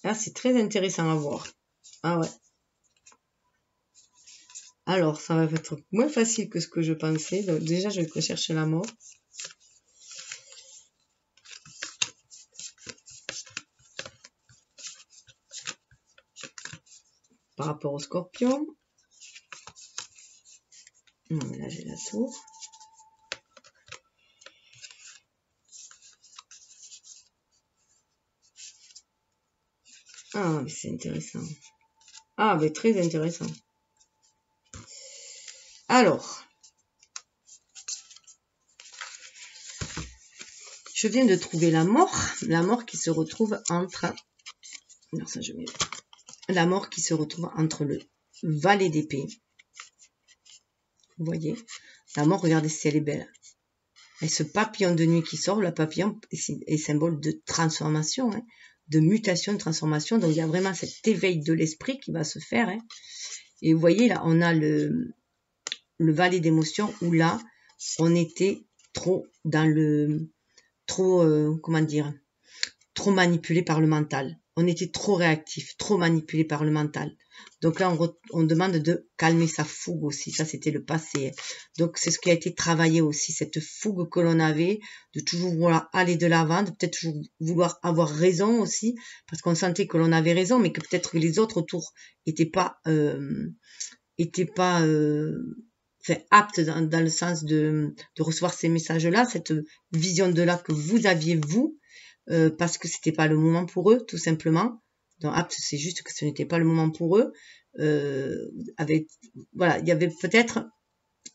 Ah, c'est très intéressant à voir. Ah ouais. Alors, ça va être moins facile que ce que je pensais. Donc, déjà, je vais rechercher la mort. Par rapport au scorpion. Non, mais là, j'ai la tour. Ah, mais c'est intéressant. Ah, mais très intéressant. Alors, je viens de trouver la mort qui se retrouve entre... Non, ça, je mets... La mort qui se retrouve entre le valet d'épée. Vous voyez, la mort, regardez si elle est belle. Et ce papillon de nuit qui sort, le papillon est symbole de transformation, hein, de mutation, de transformation. Donc, il y a vraiment cet éveil de l'esprit qui va se faire. Hein. Et vous voyez, là, on a le valet d'émotion où là, on était trop dans le... comment dire, trop manipulé par le mental. On était trop réactif, trop manipulé par le mental. Donc là, on demande de calmer sa fougue aussi. Ça, c'était le passé. Donc, c'est ce qui a été travaillé aussi, cette fougue que l'on avait, de toujours vouloir aller de l'avant, de peut-être toujours vouloir avoir raison aussi, parce qu'on sentait que l'on avait raison, mais que peut-être que les autres autour n'étaient pas, aptes dans le sens de recevoir ces messages-là, cette vision de là que vous aviez, vous, parce que c'était pas le moment pour eux, tout simplement. Donc, apte, c'est juste que ce n'était pas le moment pour eux. Voilà, il y avait peut-être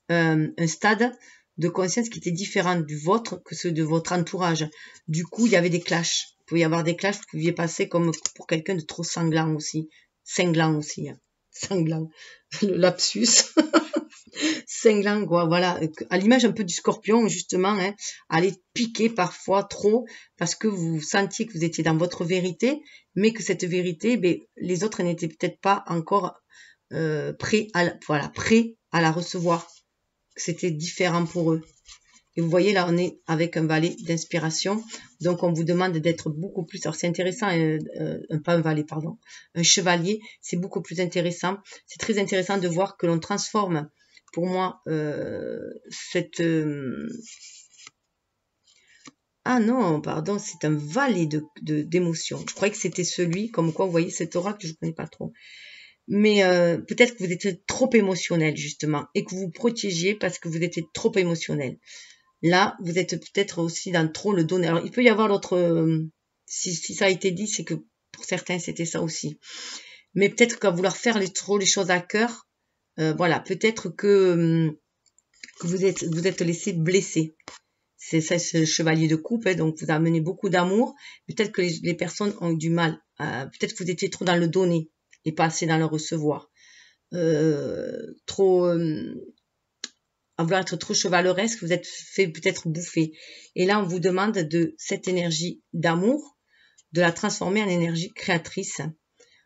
un stade de conscience qui était différent du vôtre que ceux de votre entourage. Du coup, il y avait des clashs. Il pouvait y avoir des clashs, vous pouviez passer comme pour quelqu'un de trop sanglant aussi. Cinglant aussi. Hein. Sanglant. Le lapsus. Cinglant, quoi, voilà, à l'image un peu du scorpion, justement, hein, aller piquer parfois trop, parce que vous sentiez que vous étiez dans votre vérité, mais que cette vérité, ben, les autres n'étaient peut-être pas encore prêts à la recevoir. C'était différent pour eux. Et vous voyez, là, on est avec un valet d'inspiration. Donc, on vous demande d'être beaucoup plus... Alors, c'est intéressant, pas un valet, pardon. Un chevalier, c'est beaucoup plus intéressant. C'est très intéressant de voir que l'on transforme, pour moi, Ah non, pardon, c'est un valet d'émotions. Je croyais que c'était celui, comme quoi, vous voyez, cet oracle, je ne connais pas trop. Mais peut-être que vous étiez trop émotionnel, justement, et que vous vous protégiez parce que vous étiez trop émotionnel. Là, vous êtes peut-être aussi dans trop le donner. Alors, il peut y avoir d'autres... si ça a été dit, c'est que pour certains, c'était ça aussi. Mais peut-être qu'à vouloir faire trop les choses à cœur, voilà, peut-être que vous êtes laissé blesser. C'est ça, ce chevalier de coupe, hein, donc vous amenez beaucoup d'amour. Peut-être que les personnes ont eu du mal. Peut-être que vous étiez trop dans le donner et pas assez dans le recevoir. Trop... à vouloir être trop chevaleresque, vous êtes fait peut-être bouffer. Et là, on vous demande de cette énergie d'amour, de la transformer en énergie créatrice.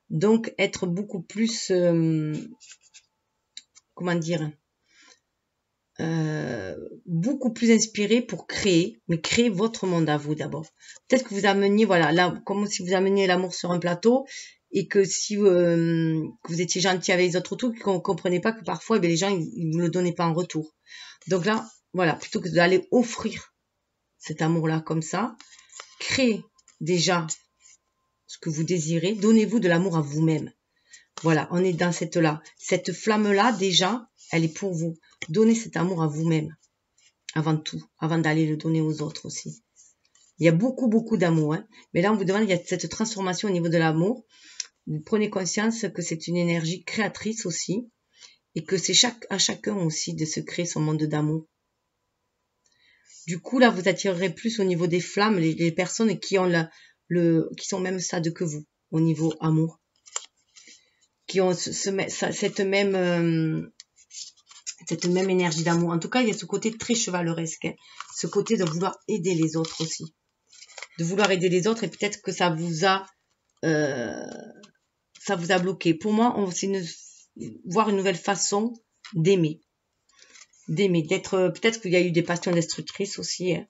Donc, être beaucoup plus, comment dire, beaucoup plus inspiré pour créer, mais créer votre monde à vous d'abord. Peut-être que vous ameniez, voilà, là, comme si vous ameniez l'amour sur un plateau, et que si que vous étiez gentil avec les autres autour, qu'on ne comprenait pas que parfois, les gens, ils ne vous le donnaient pas en retour. Donc là, voilà, plutôt que d'aller offrir cet amour-là comme ça, créez déjà ce que vous désirez, donnez-vous de l'amour à vous-même. Voilà, on est dans cette flamme-là, déjà, elle est pour vous. Donnez cet amour à vous-même, avant tout, avant d'aller le donner aux autres aussi. Il y a beaucoup, beaucoup d'amour, hein. Mais là, on vous demande, il y a cette transformation au niveau de l'amour. Vous prenez conscience que c'est une énergie créatrice aussi, et que c'est à chacun aussi de se créer son monde d'amour. Du coup, là, vous attirerez plus au niveau des flammes les personnes qui ont qui sont au même stade que vous, au niveau amour. Qui ont cette même énergie d'amour. En tout cas, il y a ce côté très chevaleresque, hein, ce côté de vouloir aider les autres aussi. De vouloir aider les autres, et peut-être que ça vous a bloqué. Pour moi, c'est voir une nouvelle façon d'aimer. D'être, peut-être qu'il y a eu des passions destructrices aussi, hein,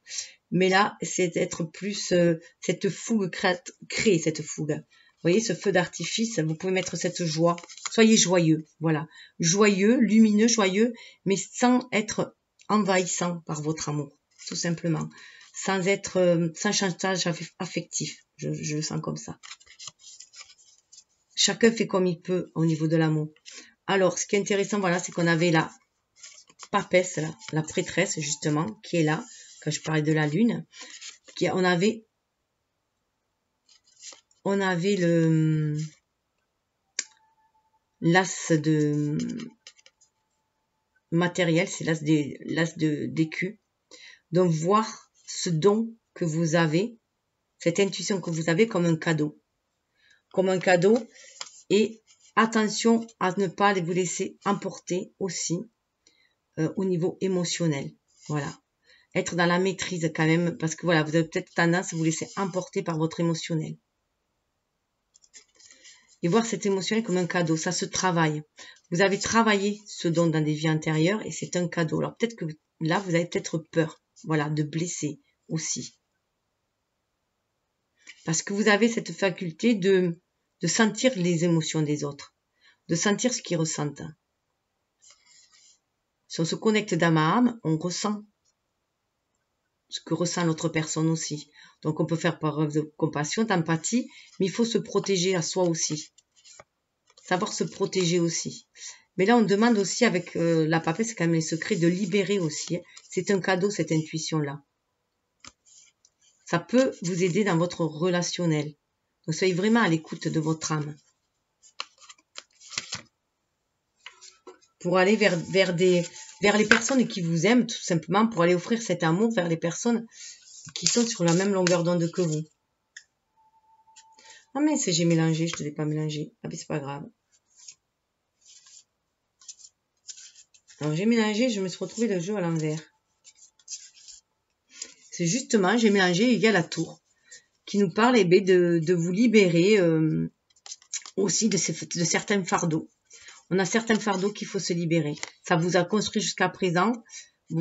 mais là, c'est d'être plus cette fougue, créer cette fougue. Vous voyez, ce feu d'artifice, vous pouvez mettre cette joie. Soyez joyeux, voilà. Joyeux, lumineux, joyeux, mais sans être envahissant par votre amour, tout simplement. Sans chantage affectif. Je le sens comme ça. Chacun fait comme il peut au niveau de l'amour. Alors, ce qui est intéressant, voilà, c'est qu'on avait la papesse, là, la prêtresse, justement, qui est là, quand je parlais de la lune. On avait l'as de matériel, c'est l'as d'écu. Donc, voir ce don que vous avez, cette intuition que vous avez comme un cadeau. Comme un cadeau. Et attention à ne pas vous laisser emporter aussi au niveau émotionnel. Voilà. Être dans la maîtrise quand même, parce que voilà, vous avez peut-être tendance à vous laisser emporter par votre émotionnel. Et voir cet émotionnel comme un cadeau, ça se travaille. Vous avez travaillé ce don dans des vies antérieures et c'est un cadeau. Alors peut-être que là, vous avez peut-être peur, voilà, de blesser aussi. Parce que vous avez cette faculté de sentir les émotions des autres, de sentir ce qu'ils ressentent. Si on se connecte d'âme à âme, on ressent ce que ressent l'autre personne aussi. Donc on peut faire preuve de compassion, d'empathie, mais il faut se protéger à soi aussi. Savoir se protéger aussi. Mais là on demande aussi avec la papesse, c'est quand même les secrets, de libérer aussi. C'est un cadeau cette intuition-là. Ça peut vous aider dans votre relationnel. Donc soyez vraiment à l'écoute de votre âme. Pour aller vers les personnes qui vous aiment, tout simplement, pour aller offrir cet amour vers les personnes qui sont sur la même longueur d'onde que vous. Ah mais j'ai mélangé, je ne devais pas mélanger. Ah mais c'est pas grave. Alors j'ai mélangé, je me suis retrouvé le jeu à l'envers. C'est justement, j'ai mélangé, il y a la tour qui nous parle de vous libérer aussi de certains fardeaux. On a certains fardeaux qu'il faut se libérer. Ça vous a construit jusqu'à présent,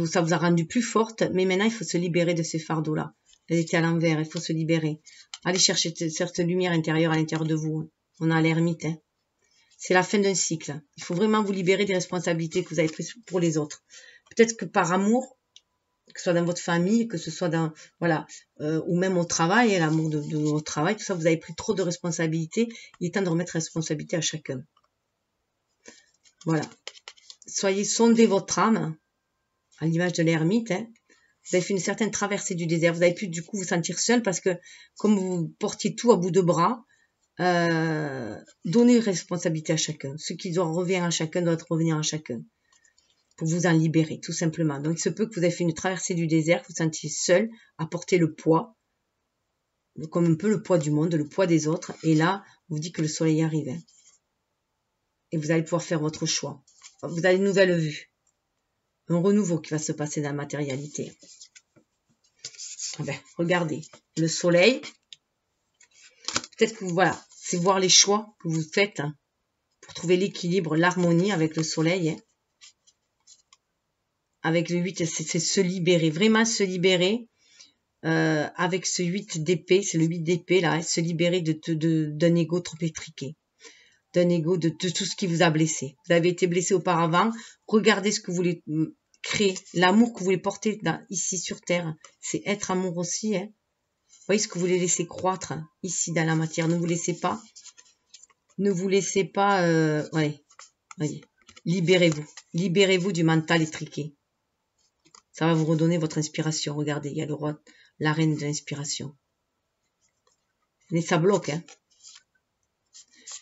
ça vous a rendu plus forte, mais maintenant il faut se libérer de ces fardeaux-là. Elle était à l'envers, il faut se libérer. Allez chercher cette lumière intérieure à l'intérieur de vous. On a l'ermite. Hein. C'est la fin d'un cycle. Il faut vraiment vous libérer des responsabilités que vous avez prises pour les autres. Peut-être que par amour, que ce soit dans votre famille, que ce soit dans, voilà, ou même au travail, l'amour de votre travail, tout ça, vous avez pris trop de responsabilités. Il est temps de remettre la responsabilité à chacun. Voilà. Sondez votre âme, à l'image de l'ermite. Hein. Vous avez fait une certaine traversée du désert. Vous avez pu du coup vous sentir seul parce que comme vous portiez tout à bout de bras, donnez responsabilité à chacun. Ce qui doit revenir à chacun doit revenir à chacun. Pour vous en libérer, tout simplement. Donc il se peut que vous ayez fait une traversée du désert, que vous vous sentiez seul à porter le poids, comme un peu le poids du monde, le poids des autres. Et là, on vous dit que le soleil arrive. Hein. Et vous allez pouvoir faire votre choix. Vous avez une nouvelle vue. Un renouveau qui va se passer dans la matérialité. Ben, regardez, le soleil. Peut-être que voilà, c'est voir les choix que vous faites hein, pour trouver l'équilibre, l'harmonie avec le soleil. Hein. Avec le 8, c'est se libérer, vraiment se libérer. Avec ce 8 d'épée, c'est le 8 d'épée là, hein, se libérer d'un ego trop étriqué. D'un ego, de tout ce qui vous a blessé. Vous avez été blessé auparavant. Regardez ce que vous voulez créer. L'amour que vous voulez porter ici sur Terre. C'est être amour aussi. Hein. Vous voyez ce que vous voulez laisser croître ici dans la matière. Ne vous laissez pas. Ne vous laissez pas. Ouais. Voyez. Libérez-vous. Libérez-vous du mental étriqué. Ça va vous redonner votre inspiration. Regardez, il y a le roi, la reine de l'inspiration. Mais ça bloque. Hein.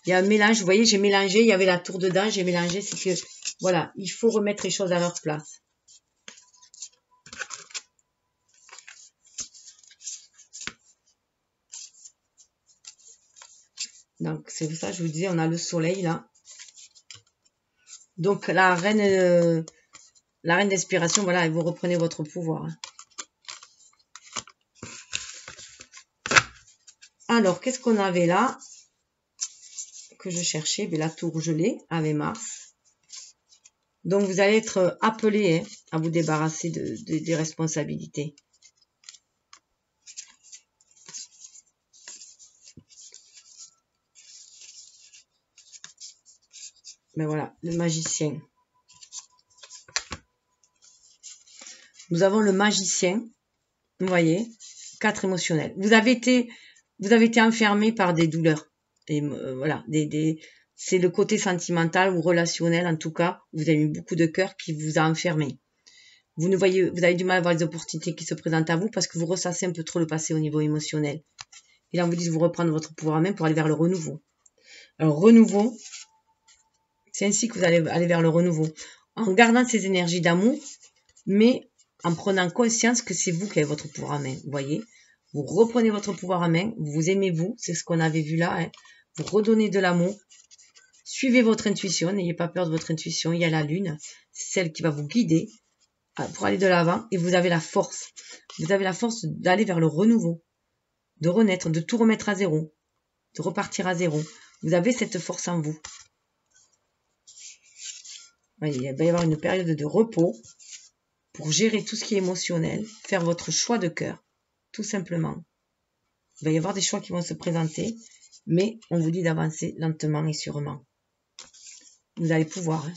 Il y a un mélange, vous voyez, j'ai mélangé, il y avait la tour dedans, j'ai mélangé, c'est que, voilà, il faut remettre les choses à leur place. Donc, c'est pour ça que je vous disais, on a le soleil là. Donc, la reine d'inspiration, voilà, et vous reprenez votre pouvoir. Alors, qu'est-ce qu'on avait là que je cherchais? Ben, la tour gelée avec Mars. Donc, vous allez être appelé à vous débarrasser des responsabilités. Ben voilà, le magicien. Nous avons le magicien, vous voyez, 4 émotionnels. Vous avez été enfermé par des douleurs. Et voilà, c'est le côté sentimental ou relationnel, en tout cas, vous avez eu beaucoup de cœur qui vous a enfermé. Vous avez du mal à voir les opportunités qui se présentent à vous parce que vous ressassez un peu trop le passé au niveau émotionnel. Et là, on vous dit de vous reprendre votre pouvoir en main pour aller vers le renouveau. Alors, renouveau, c'est ainsi que vous allez aller vers le renouveau. En gardant ces énergies d'amour, mais en prenant conscience que c'est vous qui avez votre pouvoir en main. Vous voyez, vous reprenez votre pouvoir en main, vous aimez vous, c'est ce qu'on avait vu là. Hein. Vous redonnez de l'amour. Suivez votre intuition, n'ayez pas peur de votre intuition. Il y a la lune, c'est celle qui va vous guider pour aller de l'avant. Et vous avez la force. Vous avez la force d'aller vers le renouveau, de renaître, de tout remettre à zéro, de repartir à zéro. Vous avez cette force en vous. Voyez, il va y avoir une période de repos pour gérer tout ce qui est émotionnel, faire votre choix de cœur, tout simplement. Il va y avoir des choix qui vont se présenter, mais on vous dit d'avancer lentement et sûrement. Vous allez pouvoir. Hein.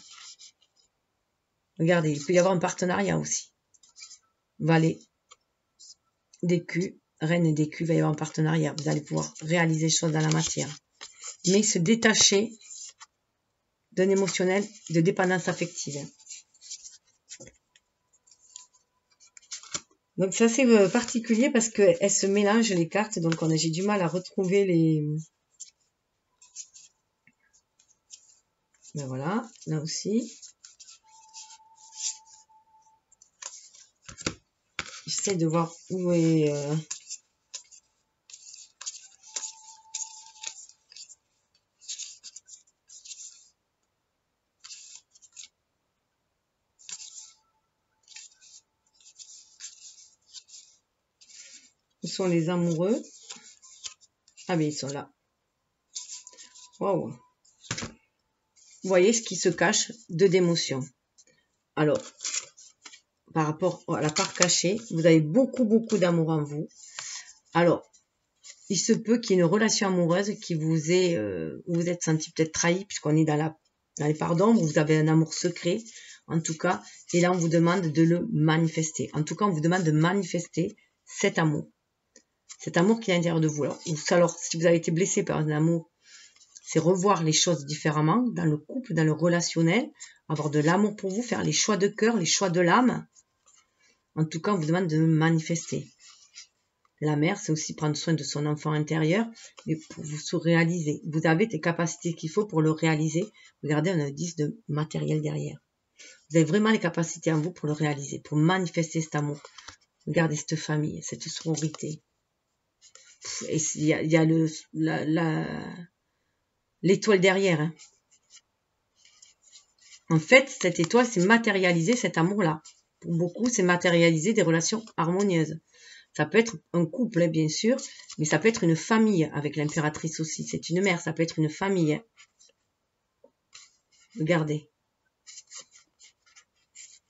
Regardez, il peut y avoir un partenariat aussi. Valet d'écu, reine d'écu, il va y avoir un partenariat. Vous allez pouvoir réaliser des choses dans la matière. Mais se détacher d'un émotionnel de dépendance affective. Donc c'est assez particulier parce qu'elles se mélangent les cartes, donc j'ai du mal à retrouver les... Ben voilà, là aussi. J'essaie de voir où est... Où sont les amoureux? Ah mais ils sont là. Waouh. Vous voyez ce qui se cache de d'émotions. Alors, par rapport à la part cachée, vous avez beaucoup d'amour en vous. Alors, il se peut qu'il y ait une relation amoureuse qui vous ait, où vous êtes senti peut-être trahi, puisqu'on est dans les parts d'ombre, vous avez un amour secret, en tout cas, et là on vous demande de le manifester. En tout cas, on vous demande de manifester cet amour qui est à l'intérieur de vous. Alors, si vous avez été blessé par un amour, c'est revoir les choses différemment, dans le couple, dans le relationnel, avoir de l'amour pour vous, faire les choix de cœur, les choix de l'âme. En tout cas, on vous demande de manifester. La mère, c'est aussi prendre soin de son enfant intérieur, mais pour vous se réaliser. Vous avez des capacités qu'il faut pour le réaliser. Regardez, on a 10 de matériel derrière. Vous avez vraiment les capacités en vous pour le réaliser, pour manifester cet amour. Regardez cette famille, cette sororité. Et il y a l'étoile derrière. Hein. En fait, cette étoile, c'est matérialiser cet amour-là. Pour beaucoup, c'est matérialiser des relations harmonieuses. Ça peut être un couple, bien sûr, mais ça peut être une famille avec l'impératrice aussi. C'est une mère, ça peut être une famille. Regardez.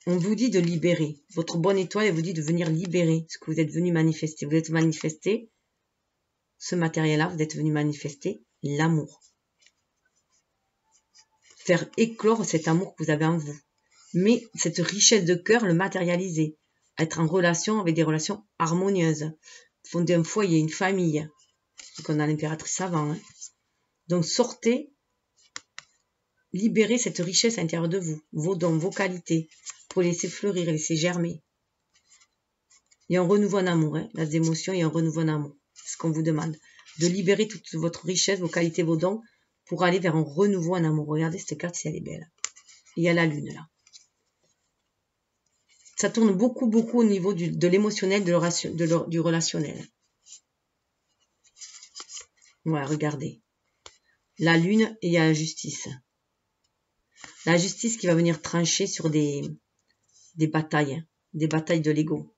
On vous dit de libérer. Votre bonne étoile, elle vous dit de venir libérer ce que vous êtes venu manifester. Vous êtes manifesté ce matériel-là, vous êtes venu manifester l'amour. Faire éclore cet amour que vous avez en vous. Mais cette richesse de cœur, le matérialiser. Être en relation avec des relations harmonieuses. Fonder un foyer, une famille. Donc on a l'impératrice avant. Hein. Donc sortez, libérez cette richesse à l'intérieur de vous. Vos dons, vos qualités. Pour laisser fleurir, laisser germer. Il y a un renouveau en amour. Hein. Les émotions, il y a un renouveau en amour. C'est ce qu'on vous demande. De libérer toute votre richesse, vos qualités, vos dons. Pour aller vers un renouveau en amour. Regardez cette carte si elle est belle. Il y a la lune là. Ça tourne beaucoup au niveau de l'émotionnel, du relationnel. Voilà, regardez. la lune et il y a la justice. La justice qui va venir trancher sur des batailles de l'ego.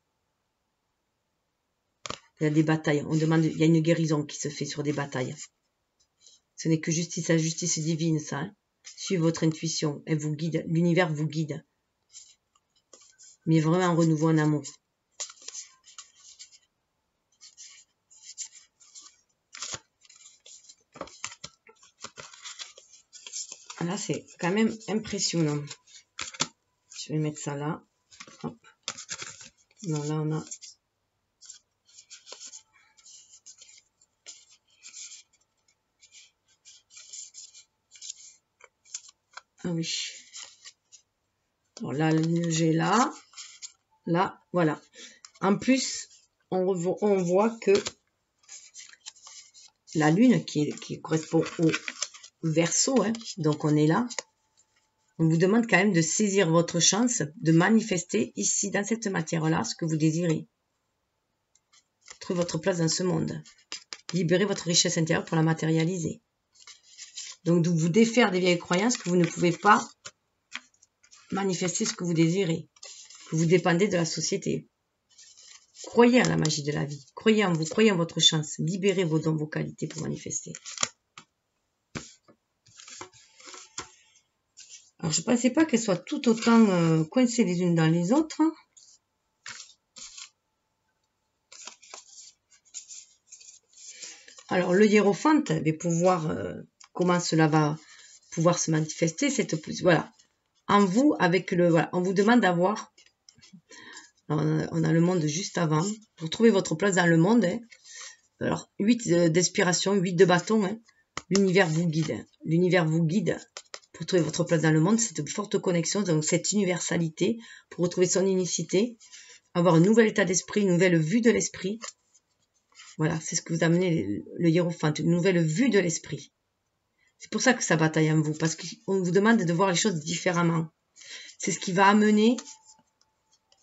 Il y a des batailles, on demande, il y a une guérison qui se fait sur des batailles. Ce n'est que justice, la justice divine, ça. Hein. Suivez votre intuition, elle vous guide, l'univers vous guide. Mais vraiment un renouveau en amour. Là, c'est quand même impressionnant. Je vais mettre ça là. Hop. Non, là, on a... Ah oui. Alors là, j'ai là. Là, voilà. En plus, on voit que la lune qui correspond au Verseau, hein, donc on est là. On vous demande quand même de saisir votre chance, de manifester ici, dans cette matière-là, ce que vous désirez. Trouvez votre place dans ce monde. Libérez votre richesse intérieure pour la matérialiser. Donc, de vous défaire des vieilles croyances que vous ne pouvez pas manifester ce que vous désirez. Que vous dépendez de la société. Croyez en la magie de la vie. Croyez en vous, croyez en votre chance. Libérez vos dons, vos qualités pour manifester. Alors, je ne pensais pas qu'elles soient tout autant coincées les unes dans les autres. Alors, le hiérophante va pouvoir, comment cela va pouvoir se manifester, cette plus, voilà. En vous, avec le, voilà, on vous demande d'avoir, on a le monde juste avant, pour trouver votre place dans le monde. Hein. Alors, 8 d'inspiration, 8 de bâton, hein. L'univers vous guide. L'univers vous guide pour trouver votre place dans le monde, cette forte connexion, donc cette universalité, pour retrouver son unicité, avoir un nouvel état d'esprit, une nouvelle vue de l'esprit. Voilà, c'est ce que vous amenez le hiérophante, une nouvelle vue de l'esprit. C'est pour ça que ça bataille en vous, parce qu'on vous demande de voir les choses différemment. C'est ce qui va amener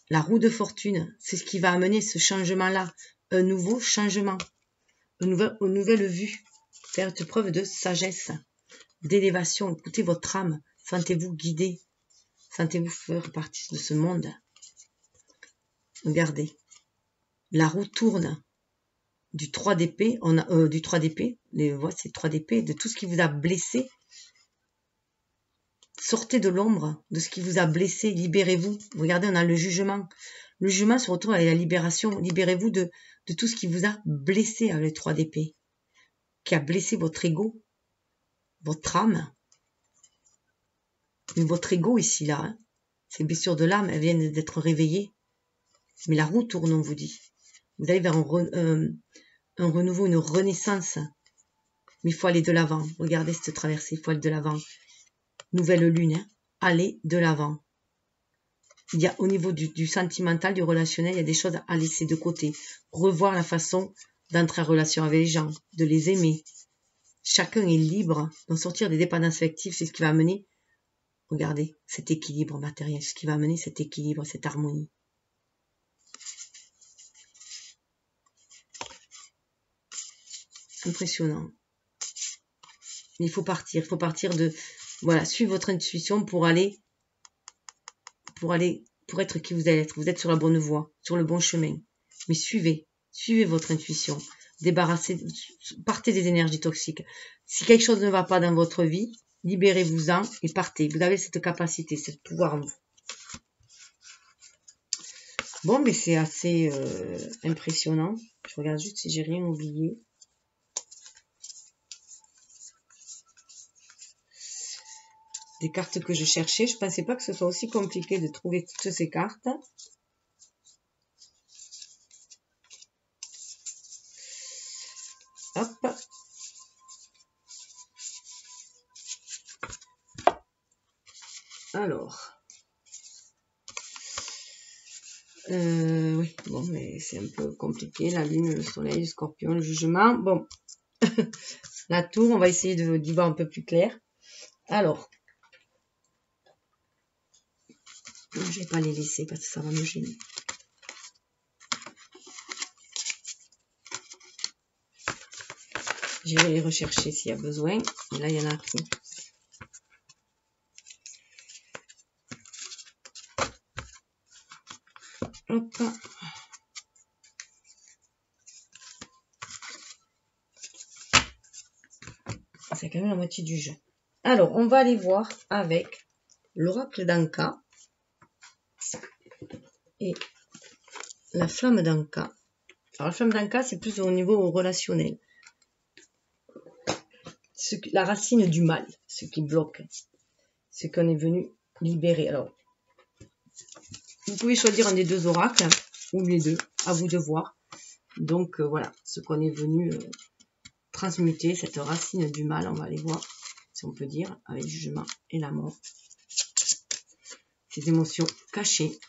la roue de fortune, c'est ce qui va amener ce changement-là, un nouveau changement, une nouvelle vue, faire une preuve de sagesse, d'élévation. Écoutez votre âme, sentez-vous guidé, sentez-vous faire partie de ce monde. Regardez, la roue tourne. Du 3 d'épée, on a du 3 d'épée, c'est 3 d'épée, de tout ce qui vous a blessé. Sortez de l'ombre de ce qui vous a blessé, libérez-vous. Regardez, on a le jugement. Le jugement se retrouve avec la libération. Libérez-vous de tout ce qui vous a blessé avec les 3 d'épée, qui a blessé votre ego, votre âme. Mais votre ego ici, là, hein, ces blessures de l'âme, elles viennent d'être réveillées. Mais la roue tourne, on vous dit. Vous allez vers un renouveau, une renaissance. Mais il faut aller de l'avant. Regardez cette traversée, il faut aller de l'avant. Nouvelle lune, hein. Allez de l'avant. Il y a au niveau du sentimental, du relationnel, il y a des choses à laisser de côté. Revoir la façon d'entrer en relation avec les gens, de les aimer. Chacun est libre d'en sortir des dépendances affectives, c'est ce qui va amener, regardez, cet équilibre matériel, ce qui va amener cet équilibre, cette harmonie. Impressionnant. Mais il faut partir de, voilà, suivre votre intuition pour être qui vous allez être. Vous êtes sur la bonne voie, sur le bon chemin. Mais suivez votre intuition. Partez des énergies toxiques. Si quelque chose ne va pas dans votre vie, libérez-vous-en et partez. Vous avez cette capacité, ce pouvoir en vous. Bon, mais c'est assez impressionnant. Je regarde juste si j'ai rien oublié. Des cartes que je cherchais. Je ne pensais pas que ce soit aussi compliqué de trouver toutes ces cartes. Hop. Alors. Oui, bon, mais c'est un peu compliqué. La lune, le soleil, le scorpion, le jugement. Bon. La tour, on va essayer d'y voir un peu plus clair. Alors. Je ne vais pas les laisser parce que ça va me gêner. J'irai les rechercher s'il y a besoin. Et là, il y en a plus. Hop. C'est quand même la moitié du jeu. Alors, on va aller voir avec l'oracle d'Anka et la flamme d'Anka. Alors, la flamme d'Anka, c'est plus au niveau relationnel. La racine du mal, ce qui bloque, ce qu'on est venu libérer. Alors, vous pouvez choisir un des deux oracles, ou les deux, à vous de voir. Donc, voilà, ce qu'on est venu transmuter, cette racine du mal, on va aller voir, si on peut dire, avec le jugement et la mort. Ces émotions cachées.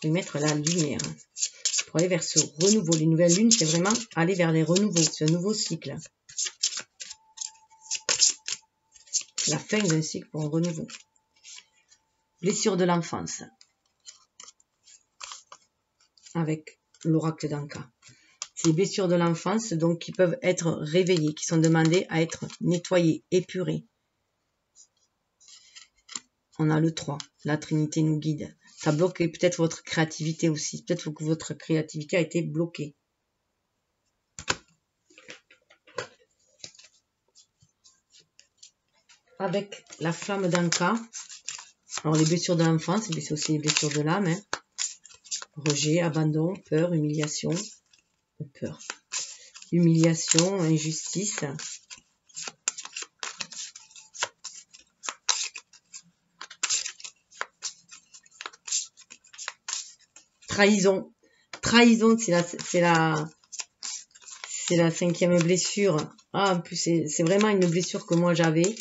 Et mettre la lumière pour aller vers ce renouveau. Les nouvelles lunes, c'est vraiment aller vers les renouveaux, ce nouveau cycle. La fin d'un cycle pour un renouveau. Blessure de l'enfance. Avec l'oracle d'Anka. C'est les blessures de l'enfance donc qui peuvent être réveillées, qui sont demandées à être nettoyées, épurées. On a le 3, la Trinité nous guide. Ça bloque peut-être votre créativité aussi. Peut-être que votre créativité a été bloquée. Avec la flamme d'Anka. Alors les blessures de l'enfance, c'est aussi les blessures de l'âme. Hein. Rejet, abandon, peur, humiliation. Peur. Humiliation, injustice. Trahison. Trahison, c'est la 5e blessure. Ah, en plus, c'est vraiment une blessure que moi j'avais.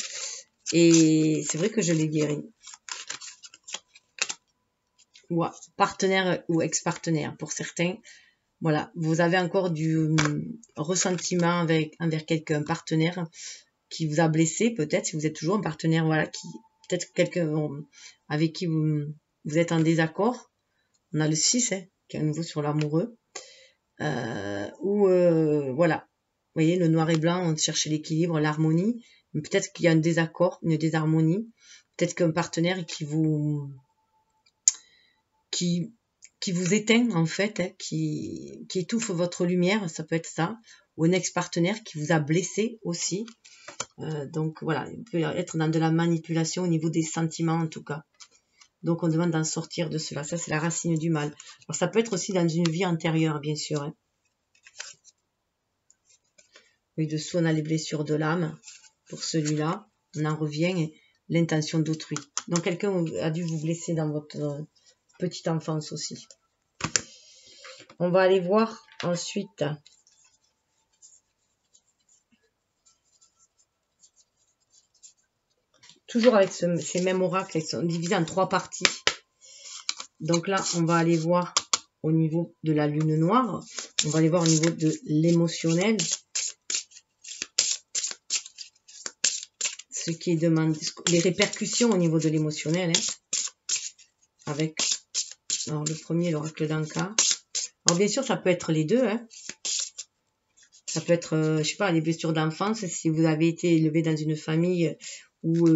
Et c'est vrai que je l'ai guérie. Ou partenaire ou ex-partenaire pour certains. Voilà, vous avez encore du ressentiment envers quelqu'un, partenaire qui vous a blessé, peut-être, si vous êtes toujours un partenaire, voilà, qui peut-être quelqu'un avec qui vous êtes en désaccord. On a le 6, hein, qui est à nouveau sur l'amoureux. Voilà, vous voyez, le noir et blanc, on cherche l'équilibre, l'harmonie. Peut-être qu'il y a un désaccord, une désharmonie. Peut-être qu'un partenaire qui vous éteint en fait, hein, qui étouffe votre lumière, ça peut être ça. Ou un ex-partenaire qui vous a blessé aussi. Donc voilà, il peut être dans de la manipulation au niveau des sentiments en tout cas. Donc on demande d'en sortir de cela. Ça c'est la racine du mal. Alors ça peut être aussi dans une vie antérieure bien sûr. Hein. Oui, dessous on a les blessures de l'âme. Pour celui-là, on en revient l'intention d'autrui. Donc quelqu'un a dû vous blesser dans votre petite enfance aussi. On va aller voir ensuite toujours avec ces mêmes oracles, ils sont divisés en 3 parties. Donc là, on va aller voir au niveau de la lune noire. On va aller voir au niveau de l'émotionnel. Ce qui est demandé, les répercussions au niveau de l'émotionnel. Hein, avec alors, le premier, l'oracle d'Anka. Alors bien sûr, ça peut être les deux. Hein. Ça peut être, je sais pas, les blessures d'enfance. Si vous avez été élevé dans une famille où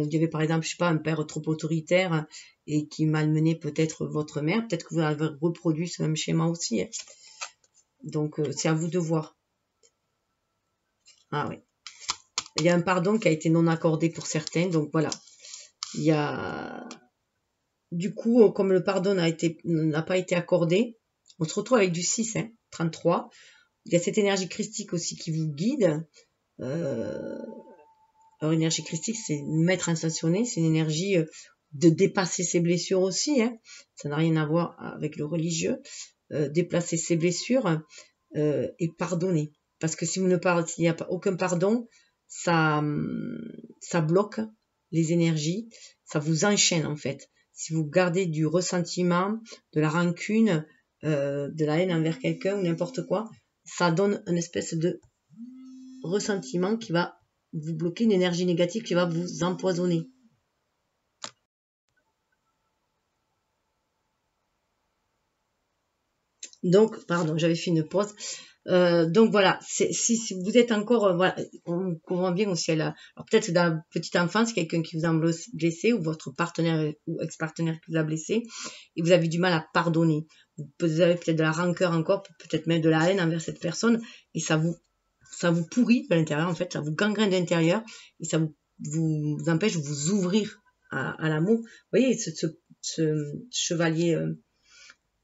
il y avait par exemple, je sais pas, un père trop autoritaire et qui malmenait peut-être votre mère, peut-être que vous avez reproduit ce même schéma aussi. Hein. Donc c'est à vous de voir. Ah oui. Il y a un pardon qui a été non accordé pour certains, donc voilà. Il y a du coup, comme le pardon n'a pas été accordé, on se retrouve avec du 6, hein, 33. Il y a cette énergie christique aussi qui vous guide. Alors, énergie christique, c'est une maître ascensionné, c'est une énergie de dépasser ses blessures aussi. Hein. Ça n'a rien à voir avec le religieux. Déplacer ses blessures et pardonner. Parce que si vous ne parlez, s'il n'y a aucun pardon, ça bloque les énergies, ça vous enchaîne en fait. Si vous gardez du ressentiment, de la rancune, de la haine envers quelqu'un ou n'importe quoi, ça donne une espèce de ressentiment qui va vous bloquer, une énergie négative qui va vous empoisonner. Donc, pardon, j'avais fait une pause. Donc voilà, si vous êtes encore, voilà, on comprend bien aussi, alors peut-être dans la petite enfance, quelqu'un qui vous a blessé ou votre partenaire ou ex-partenaire qui vous a blessé et vous avez du mal à pardonner. Vous avez peut-être de la rancœur encore, peut-être même de la haine envers cette personne et ça vous pourrit de l'intérieur en fait, ça vous gangrène de l'intérieur et ça vous empêche de vous ouvrir à l'amour. Vous voyez, ce chevalier...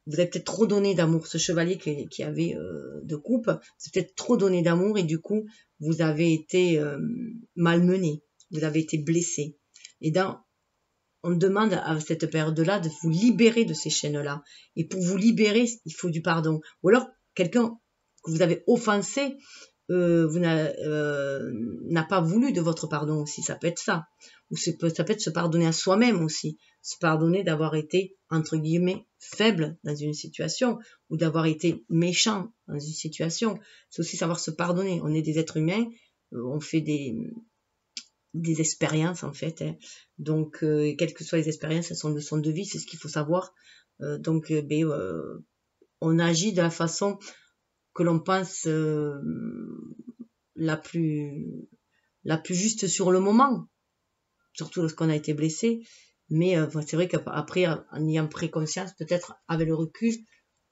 vous avez peut-être trop donné d'amour, ce chevalier qui avait de coupe, c'est peut-être trop donné d'amour et du coup, vous avez été malmené, vous avez été blessé. Et on demande à cette période-là de vous libérer de ces chaînes-là. Et pour vous libérer, il faut du pardon. Ou alors, quelqu'un que vous avez offensé, n'a pas voulu de votre pardon aussi, ça peut être ça. Ou ça peut être se pardonner à soi-même aussi, se pardonner d'avoir été, entre guillemets, faible dans une situation, ou d'avoir été méchant dans une situation. C'est aussi savoir se pardonner. On est des êtres humains, on fait des expériences en fait. Hein. Donc, quelles que soient les expériences, elles sont leçons de vie, c'est ce qu'il faut savoir. On agit de la façon que l'on pense la plus juste sur le moment, surtout lorsqu'on a été blessé. Mais c'est vrai qu'après, en ayant pris conscience, peut-être avec le recul,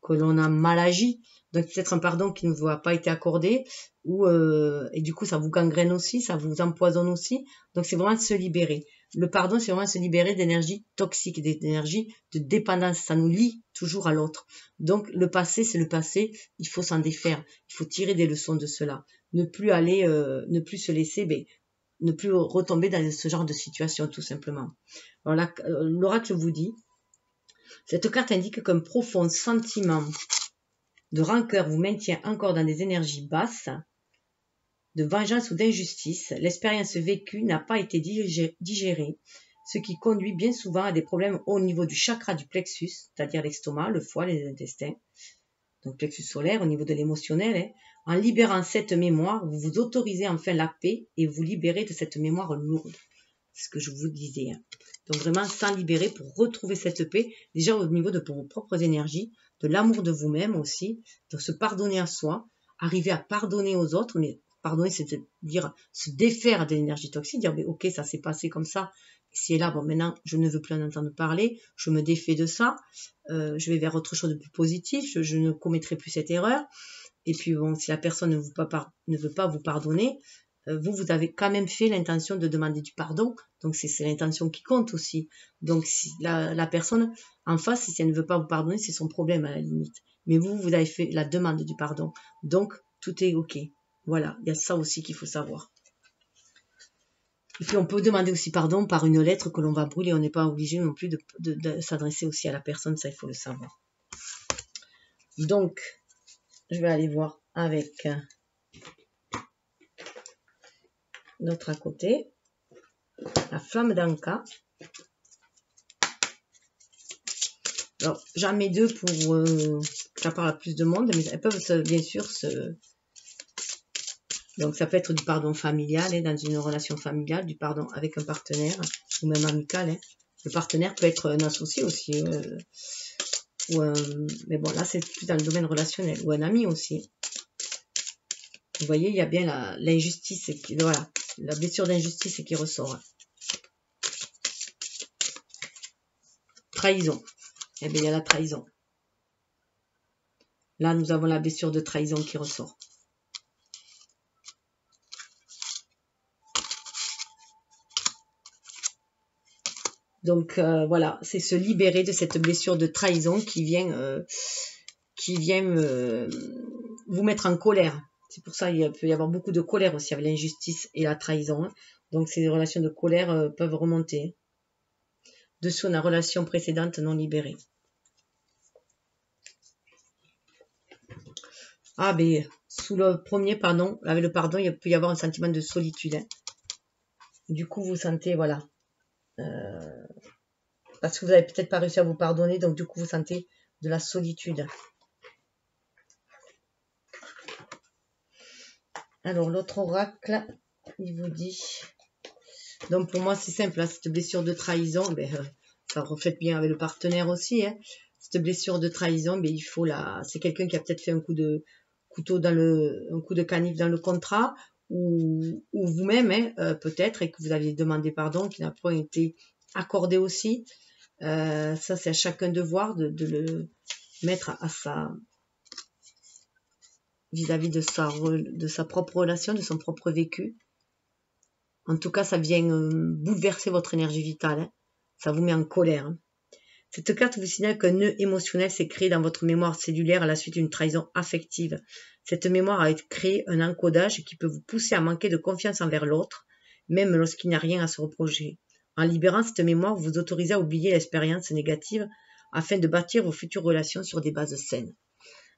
que l'on a mal agi, donc peut-être un pardon qui ne vous a pas été accordé, et du coup ça vous gangrène aussi, ça vous empoisonne aussi, donc c'est vraiment de se libérer. Le pardon, c'est vraiment se libérer d'énergie toxique, d'énergie de dépendance, ça nous lie toujours à l'autre. Donc le passé, c'est le passé, il faut s'en défaire, il faut tirer des leçons de cela, ne plus se laisser, ne plus retomber dans ce genre de situation tout simplement. Alors là, l'oracle vous dit, cette carte indique qu'un profond sentiment de rancœur vous maintient encore dans des énergies basses, de vengeance ou d'injustice. L'expérience vécue n'a pas été digérée, ce qui conduit bien souvent à des problèmes au niveau du chakra du plexus, c'est-à-dire l'estomac, le foie, les intestins, donc plexus solaire au niveau de l'émotionnel. Hein. En libérant cette mémoire, vous vous autorisez enfin la paix et vous libérez de cette mémoire lourde. C'est ce que je vous disais. Hein. Donc vraiment s'en libérer pour retrouver cette paix, déjà au niveau de vos propres énergies, de l'amour de vous-même aussi, de se pardonner à soi, arriver à pardonner aux autres, mais pardonner, c'est-à-dire se défaire de l'énergie toxique, dire mais ok, ça s'est passé comme ça, c'est là, bon maintenant je ne veux plus en entendre parler, je me défais de ça, je vais vers autre chose de plus positif, je ne commettrai plus cette erreur. Et puis bon, si la personne ne veut pas vous pardonner, vous avez quand même fait l'intention de demander du pardon, donc c'est l'intention qui compte aussi. Donc si la personne en face, si elle ne veut pas vous pardonner, c'est son problème à la limite. Mais vous avez fait la demande du pardon, donc tout est ok. Voilà, il y a ça aussi qu'il faut savoir. Et puis on peut demander aussi pardon par une lettre que l'on va brûler, on n'est pas obligé non plus de s'adresser aussi à la personne, ça il faut le savoir. Donc, je vais aller voir avec l'autre à côté, la flamme d'Anka. Alors, j'en mets deux pour que ça parle à plus de monde, mais elles peuvent bien sûr donc ça peut être du pardon familial, hein, dans une relation familiale, du pardon avec un partenaire, ou même amical. Hein. Le partenaire peut être un associé aussi, mais bon, là c'est plus dans le domaine relationnel, ou un ami aussi. Vous voyez, il y a bien l'injustice, voilà, la blessure d'injustice qui ressort. Trahison. Eh bien, il y a la trahison. Là, nous avons la blessure de trahison qui ressort. Donc, voilà, c'est se libérer de cette blessure de trahison qui vient vous mettre en colère. C'est pour ça qu'il peut y avoir beaucoup de colère aussi avec l'injustice et la trahison. Donc, ces relations de colère peuvent remonter. Dessous la relation précédente non libérée. Ah, ben, sous le premier, pardon, avec le pardon, il peut y avoir un sentiment de solitude. Hein. Du coup, vous sentez, voilà, parce que vous n'avez peut-être pas réussi à vous pardonner, donc du coup, vous sentez de la solitude. Alors, l'autre oracle, il vous dit... Donc, pour moi, c'est simple, là, cette blessure de trahison, ben, ça reflète bien avec le partenaire aussi. Hein. cette blessure de trahison, mais il faut c'est quelqu'un qui a peut-être fait un coup de couteau un coup de canif dans le contrat, ou vous-même, hein, peut-être, et que vous aviez demandé pardon, qui n'a pas été accordé aussi. Ça, c'est à chacun de voir, de le mettre à vis-à-vis de sa propre relation, de son propre vécu. En tout cas, ça vient bouleverser votre énergie vitale. Hein. Ça vous met en colère. Hein. Cette carte vous signale qu'un nœud émotionnel s'est créé dans votre mémoire cellulaire à la suite d'une trahison affective. Cette mémoire a créé un encodage qui peut vous pousser à manquer de confiance envers l'autre, même lorsqu'il n'y a rien à se reprocher. En libérant cette mémoire, vous vous autorisez à oublier l'expérience négative afin de bâtir vos futures relations sur des bases saines.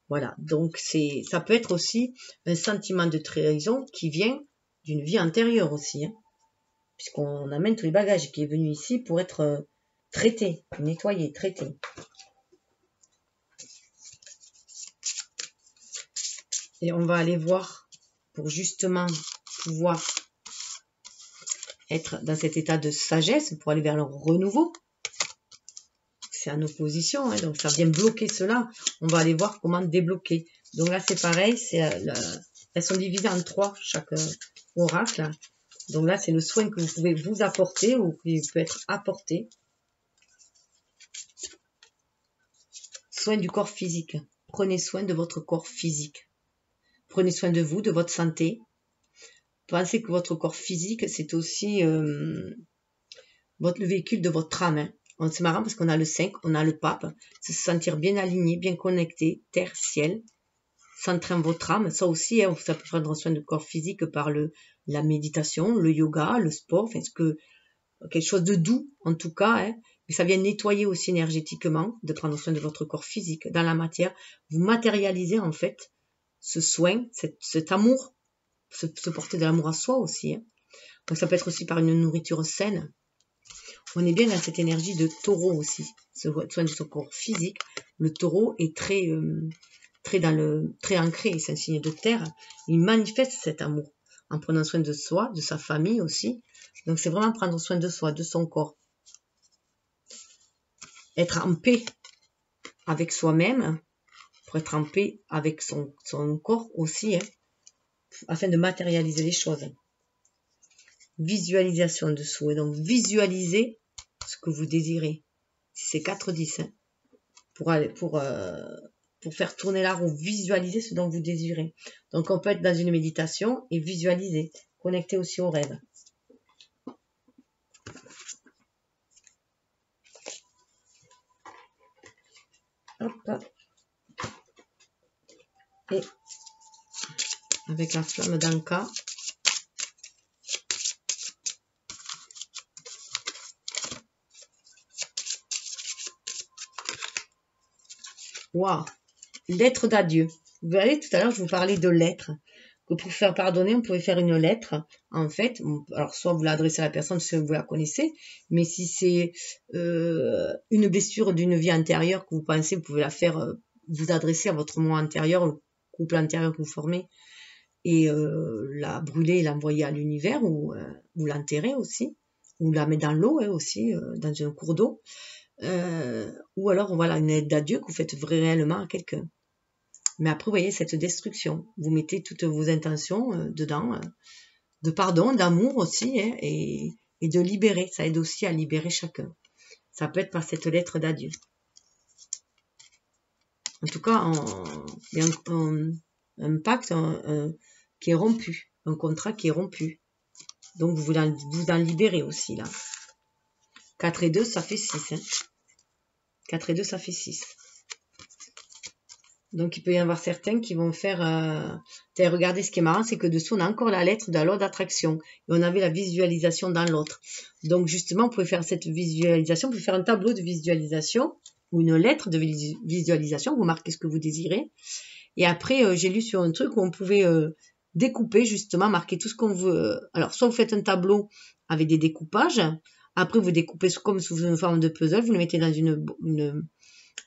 Voilà, donc ça peut être aussi un sentiment de trahison qui vient d'une vie antérieure aussi, hein, puisqu'on amène tous les bagages qui est venu ici pour être traité, nettoyé, traité. Et on va aller voir pour justement pouvoir être dans cet état de sagesse, pour aller vers le renouveau. C'est en opposition, hein, donc ça vient bloquer cela. On va aller voir comment débloquer. Donc là, c'est pareil, elles sont divisées en 3, chaque oracle. Donc là, c'est le soin que vous pouvez vous apporter ou qui peut être apporté. Soin du corps physique. Prenez soin de votre corps physique. Prenez soin de vous, de votre santé. Pensez que votre corps physique, c'est aussi le véhicule de votre âme. Hein. C'est marrant parce qu'on a le 5, on a le pape. Se sentir bien aligné, bien connecté, terre, ciel. Centrer en votre âme. Ça aussi, hein, ça peut prendre soin du corps physique par la méditation, le yoga, le sport. Enfin, quelque chose de doux, en tout cas. Hein. Mais ça vient nettoyer aussi énergétiquement, de prendre soin de votre corps physique. Dans la matière, vous matérialisez en fait ce soin, cet amour, se porter de l'amour à soi aussi. Hein. Donc ça peut être aussi par une nourriture saine. On est bien dans cette énergie de taureau aussi, ce soin de son corps physique. Le taureau est très ancré, c'est un signe de terre. Il manifeste cet amour en prenant soin de soi, de sa famille aussi. Donc c'est vraiment prendre soin de soi, de son corps. Être en paix avec soi-même, pour être en paix avec son corps aussi, hein, afin de matérialiser les choses. Visualisation de souhait. Donc, visualisez ce que vous désirez. C'est 4-10. Hein, pour faire tourner la roue, visualisez ce dont vous désirez. Donc, on peut être dans une méditation et visualiser. Connecter aussi au rêve. Hop. Et avec la flamme d'Anka. Waouh, lettre d'adieu. Vous voyez, tout à l'heure, je vous parlais de lettres. Que pour faire pardonner, on pouvait faire une lettre. En fait, alors soit vous l'adressez à la personne si vous la connaissez, mais si c'est une blessure d'une vie antérieure que vous pensez, vous pouvez la faire, vous adresser à votre moi antérieur, le couple antérieur que vous formez, et la brûler et l'envoyer à l'univers, ou l'enterrer aussi, ou la mettre dans l'eau aussi, dans un cours d'eau. Ou alors, voilà, une aide d'adieu que vous faites réellement à quelqu'un. Mais après, vous voyez, cette destruction, vous mettez toutes vos intentions dedans, de pardon, d'amour aussi, hein, et de libérer. Ça aide aussi à libérer chacun. Ça peut être par cette lettre d'adieu. En tout cas, il y a un pacte qui est rompu, un contrat qui est rompu. Donc, vous en libérez aussi, là. 4 et 2, ça fait 6. Hein. 4 et 2, ça fait 6. Donc, il peut y en avoir certains qui vont faire... regardez, ce qui est marrant, c'est que dessous, on a encore la lettre de la loi d'attraction. Et on avait la visualisation dans l'autre. Donc, justement, vous pouvez faire cette visualisation. Vous pouvez faire un tableau de visualisation ou une lettre de visualisation. Vous marquez ce que vous désirez. Et après, j'ai lu sur un truc où on pouvait découper, justement, marquer tout ce qu'on veut. Alors, soit vous faites un tableau avec des découpages. Après, vous découpez comme sous une forme de puzzle. Vous le mettez dans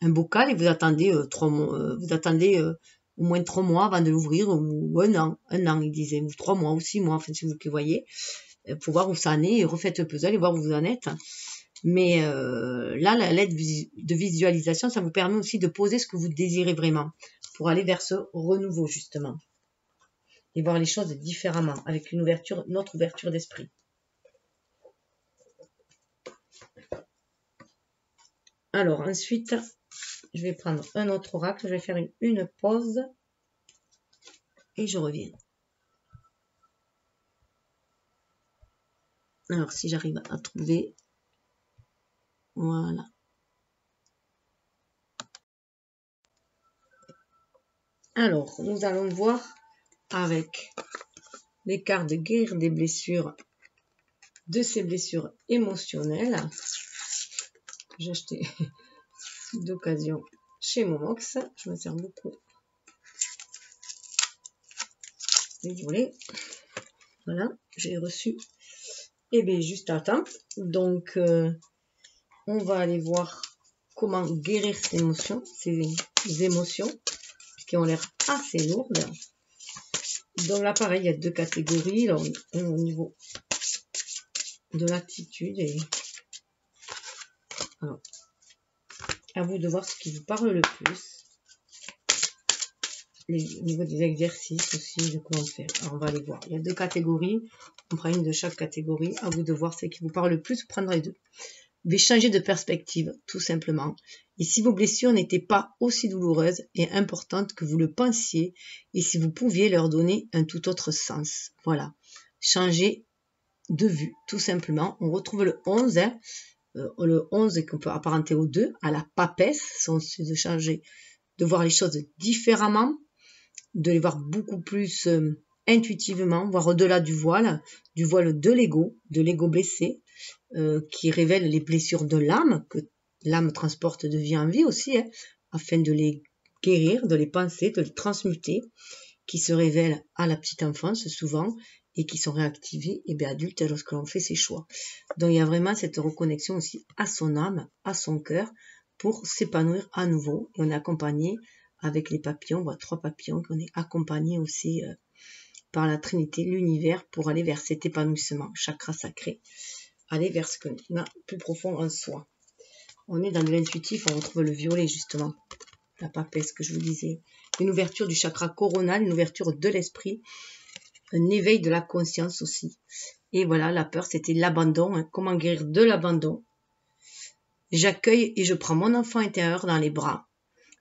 un bocal et vous attendez 3 mois. Vous attendez au moins 3 mois avant de l'ouvrir, ou un an, il disait, ou 3 mois ou 6 mois, enfin, c'est vous qui voyez, pour voir où ça en est, et refaites le puzzle et voir où vous en êtes. Mais là, la lettre de visualisation, ça vous permet aussi de poser ce que vous désirez vraiment pour aller vers ce renouveau, justement. Et voir les choses différemment, avec une ouverture, notre ouverture d'esprit. Alors, ensuite, je vais prendre un autre oracle. Je vais faire une pause. Et je reviens. Alors, si j'arrive à trouver... Voilà. Alors, nous allons voir avec les cartes de guérir des blessures, de ces blessures émotionnelles. J'ai acheté d'occasion chez Momox. Je me sers beaucoup. Désolée. Voilà, j'ai reçu. Et bien, juste à temps. Donc, on va aller voir comment guérir ces émotions, qui ont l'air assez lourdes. Donc là, pareil, il y a deux catégories. Alors, au niveau de l'attitude. Et alors, à vous de voir ce qui vous parle le plus. Au niveau des exercices aussi, de comment faire. Alors, on va aller voir. Il y a deux catégories. On prend une de chaque catégorie. À vous de voir ce qui vous parle le plus. Vous prendrez deux. Vous devez changer de perspective, tout simplement. Et si vos blessures n'étaient pas aussi douloureuses et importantes que vous le pensiez, et si vous pouviez leur donner un tout autre sens. Voilà. Changer de vue, tout simplement. On retrouve le 11, hein. Le 11 qu'on peut apparenter au 2, à la papesse, c'est de changer, de voir les choses différemment, de les voir beaucoup plus intuitivement, voire au-delà du voile de l'ego blessé, qui révèle les blessures de l'âme, que l'âme transporte de vie en vie aussi, hein, afin de les guérir, de les penser, de les transmuter, qui se révèlent à la petite enfance souvent, et qui sont réactivés et bien adultes lorsque l'on fait ses choix. Donc il y a vraiment cette reconnexion aussi à son âme, à son cœur, pour s'épanouir à nouveau. Et on est accompagné avec les papillons, on voit 3 papillons, qu'on est accompagné aussi par la Trinité, l'univers, pour aller vers cet épanouissement, chakra sacré, aller vers ce qu'on a plus profond en soi. On est dans de l'intuitif, on retrouve le violet justement, la papesse que je vous disais, une ouverture du chakra coronal, une ouverture de l'esprit, un éveil de la conscience aussi. Et voilà, la peur, c'était l'abandon. Hein. Comment guérir de l'abandon? J'accueille et je prends mon enfant intérieur dans les bras.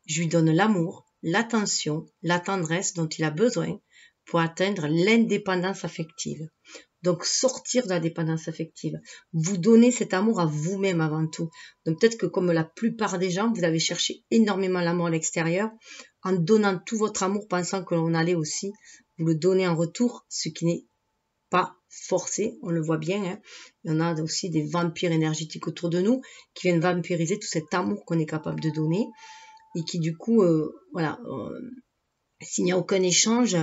Je lui donne l'amour, l'attention, la tendresse dont il a besoin pour atteindre l'indépendance affective. Donc, sortir de la dépendance affective. Vous donnez cet amour à vous-même avant tout. Donc, peut-être que comme la plupart des gens, vous avez cherché énormément l'amour à l'extérieur, en donnant tout votre amour, pensant que l'on allait aussi vous le donner en retour, ce qui n'est pas forcé, on le voit bien. Hein. Il y en a aussi des vampires énergétiques autour de nous qui viennent vampiriser tout cet amour qu'on est capable de donner et qui du coup, s'il n'y a aucun échange,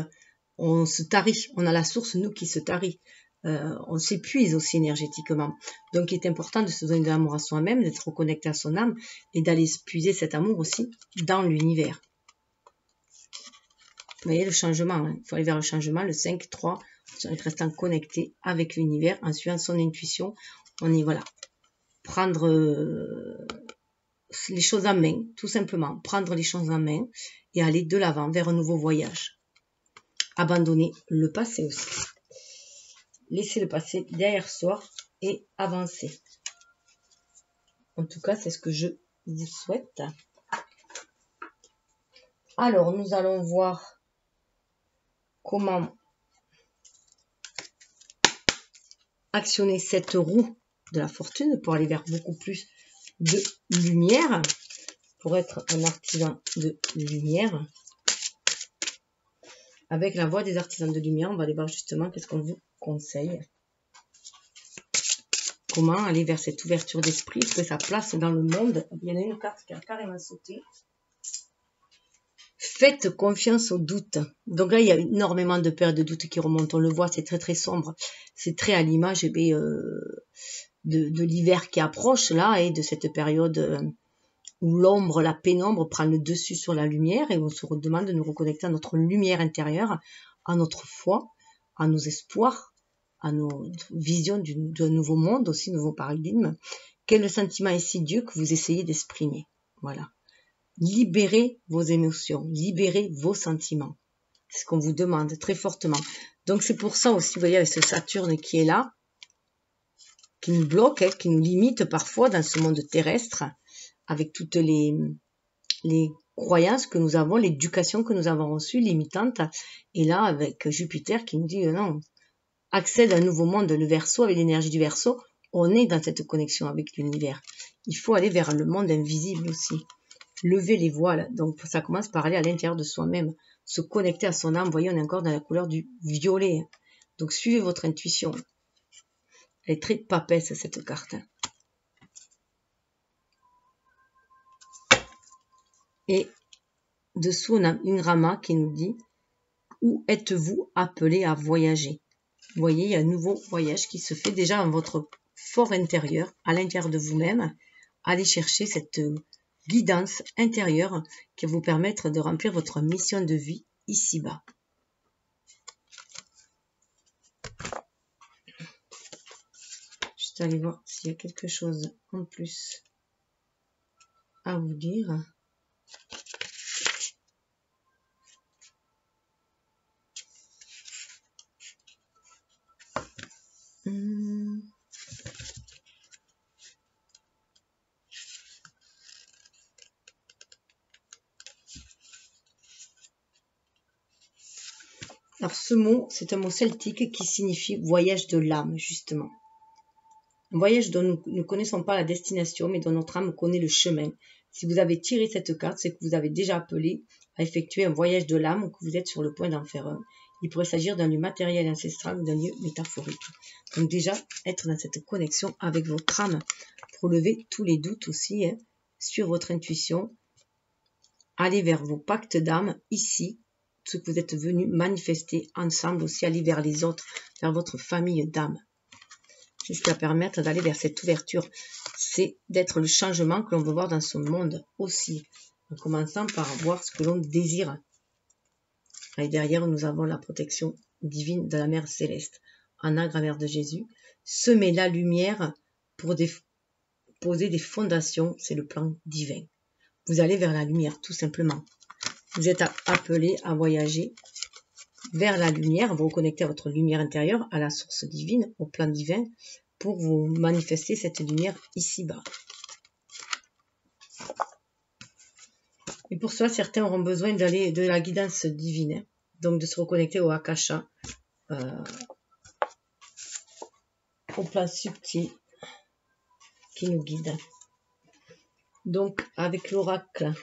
on se tarit. On a la source, nous, qui se tarit. On s'épuise aussi énergétiquement. Donc, il est important de se donner de l'amour à soi-même, d'être reconnecté à son âme et d'aller puiser cet amour aussi dans l'univers. Vous voyez le changement, hein. Il faut aller vers le changement, le 5, 3, en restant connecté avec l'univers, en suivant son intuition. On est, voilà, prendre les choses en main, tout simplement, prendre les choses en main et aller de l'avant vers un nouveau voyage. Abandonner le passé aussi. Laisser le passé derrière soi et avancer. En tout cas, c'est ce que je vous souhaite. Alors, nous allons voir comment actionner cette roue de la fortune pour aller vers beaucoup plus de lumière, pour être un artisan de lumière. Avec la voix des artisans de lumière, on va aller voir justement qu'est-ce qu'on vous conseille. Comment aller vers cette ouverture d'esprit, trouver sa place dans le monde. Il y en a une carte qui a carrément sauté. Faites confiance au doute. Donc là, il y a énormément de peurs de doute qui remontent. On le voit, c'est très très sombre. C'est très à l'image de l'hiver qui approche là et de cette période où l'ombre, la pénombre prend le dessus sur la lumière et on se demande de nous reconnecter à notre lumière intérieure, à notre foi, à nos espoirs, à notre vision d'un nouveau monde aussi, nouveau paradigme Quel est le sentiment insidieux que vous essayez d'exprimer? Voilà. Libérez vos émotions, libérez vos sentiments. C'est ce qu'on vous demande très fortement. Donc c'est pour ça aussi, vous voyez, avec ce Saturne qui est là, qui nous bloque, hein, qui nous limite parfois dans ce monde terrestre, avec toutes les croyances que nous avons, l'éducation que nous avons reçue, limitante. Et là, avec Jupiter qui nous dit non, accède à un nouveau monde, le Verseau, avec l'énergie du Verseau, on est dans cette connexion avec l'univers. Il faut aller vers le monde invisible aussi. Lever les voiles. Donc ça commence par aller à l'intérieur de soi-même, se connecter à son âme. Vous voyez, on est encore dans la couleur du violet. Donc suivez votre intuition. Elle est très papesse cette carte. Et dessous, on a une Rama qui nous dit « Où êtes-vous appelé à voyager ?» Vous voyez, il y a un nouveau voyage qui se fait déjà dans votre fort intérieur, à l'intérieur de vous-même. Allez chercher cette guidance intérieure qui va vous permettre de remplir votre mission de vie ici-bas. Juste aller voir s'il y a quelque chose en plus à vous dire. Alors ce mot, c'est un mot celtique qui signifie voyage de l'âme, justement. Un voyage dont nous ne connaissons pas la destination, mais dont notre âme connaît le chemin. Si vous avez tiré cette carte, c'est que vous avez déjà appelé à effectuer un voyage de l'âme ou que vous êtes sur le point d'en faire un. Il pourrait s'agir d'un lieu matériel ancestral ou d'un lieu métaphorique. Donc déjà, être dans cette connexion avec votre âme pour lever tous les doutes aussi, hein, sur votre intuition. Allez vers vos pactes d'âme ici, ce que vous êtes venus manifester ensemble aussi, aller vers les autres, vers votre famille d'âme. C'est ce qui va permettre d'aller vers cette ouverture. C'est d'être le changement que l'on veut voir dans ce monde aussi. En commençant par voir ce que l'on désire. Et derrière, nous avons la protection divine de la Mère Céleste. Anna, grand-mère de Jésus. Semer la lumière pour poser des fondations, c'est le plan divin. Vous allez vers la lumière, tout simplement. Vous êtes appelé à voyager vers la lumière, vous reconnecter à votre lumière intérieure, à la source divine, au plan divin, pour vous manifester cette lumière ici-bas. Et pour cela, certains auront besoin d'aller de la guidance divine, hein, donc de se reconnecter au Akasha, au plan subtil qui nous guide. Donc, avec l'oracle,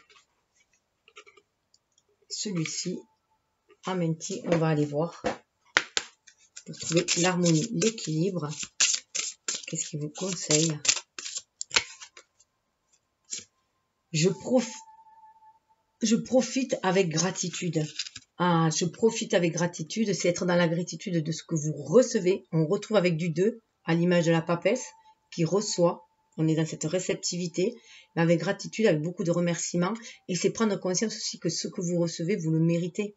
celui-ci, Amenti, on va aller voir pour trouver l'harmonie, l'équilibre. Qu'est-ce qu'il vous conseille? Je profite avec gratitude. Ah, je profite avec gratitude, c'est être dans la gratitude de ce que vous recevez. On retrouve avec du 2, à l'image de la papesse, qui reçoit. On est dans cette réceptivité, mais avec gratitude, avec beaucoup de remerciements. Et c'est prendre conscience aussi que ce que vous recevez, vous le méritez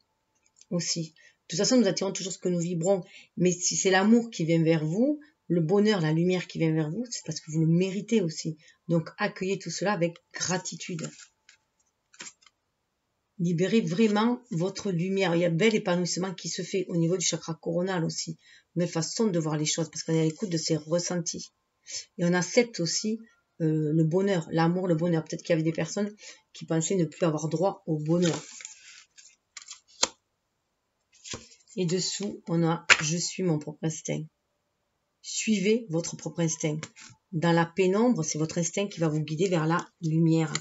aussi. De toute façon, nous attirons toujours ce que nous vibrons. Mais si c'est l'amour qui vient vers vous, le bonheur, la lumière qui vient vers vous, c'est parce que vous le méritez aussi. Donc, accueillez tout cela avec gratitude. Libérez vraiment votre lumière. Il y a un bel épanouissement qui se fait au niveau du chakra coronal aussi. Une façon de voir les choses, parce qu'on est à l'écoute de ses ressentis. Et on accepte aussi le bonheur, l'amour, le bonheur. Peut-être qu'il y avait des personnes qui pensaient ne plus avoir droit au bonheur. Et dessous, on a « Je suis mon propre instinct ». Suivez votre propre instinct. Dans la pénombre, c'est votre instinct qui va vous guider vers la lumière.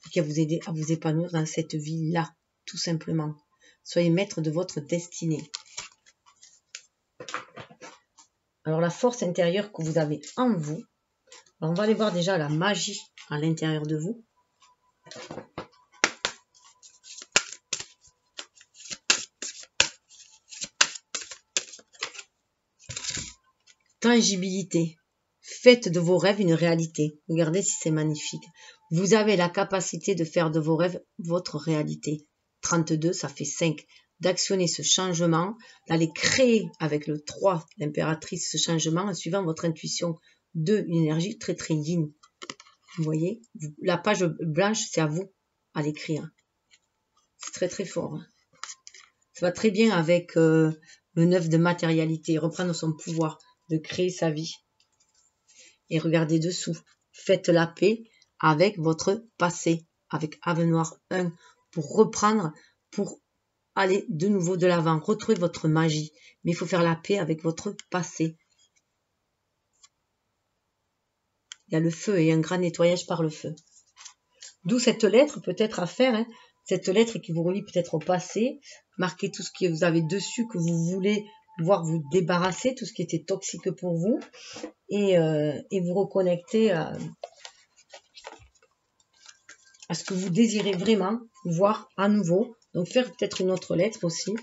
Et qui va vous aider à vous épanouir dans cette vie-là, tout simplement. Soyez maître de votre destinée. Alors, la force intérieure que vous avez en vous. Alors, on va aller voir déjà la magie à l'intérieur de vous. Tangibilité. Faites de vos rêves une réalité. Regardez si c'est magnifique. Vous avez la capacité de faire de vos rêves votre réalité. 32, ça fait 5. D'actionner ce changement, d'aller créer avec le 3, l'impératrice, ce changement en suivant votre intuition. 2, une énergie très très yin. Vous voyez, la page blanche, c'est à vous à l'écrire. C'est très très fort. Hein. Ça va très bien avec le 9 de matérialité, reprendre son pouvoir, de créer sa vie. Et regardez dessous, faites la paix avec votre passé, avec Ave Noire 1, pour reprendre, pour aller de nouveau de l'avant, retrouver votre magie. Mais il faut faire la paix avec votre passé. Il y a le feu et un grand nettoyage par le feu. D'où cette lettre peut-être à faire, hein, cette lettre qui vous relie peut-être au passé. Marquez tout ce que vous avez dessus, que vous voulez voir vous débarrasser, tout ce qui était toxique pour vous. Et vous reconnecter à ce que vous désirez vraiment voir à nouveau. Donc faire peut-être une autre lettre aussi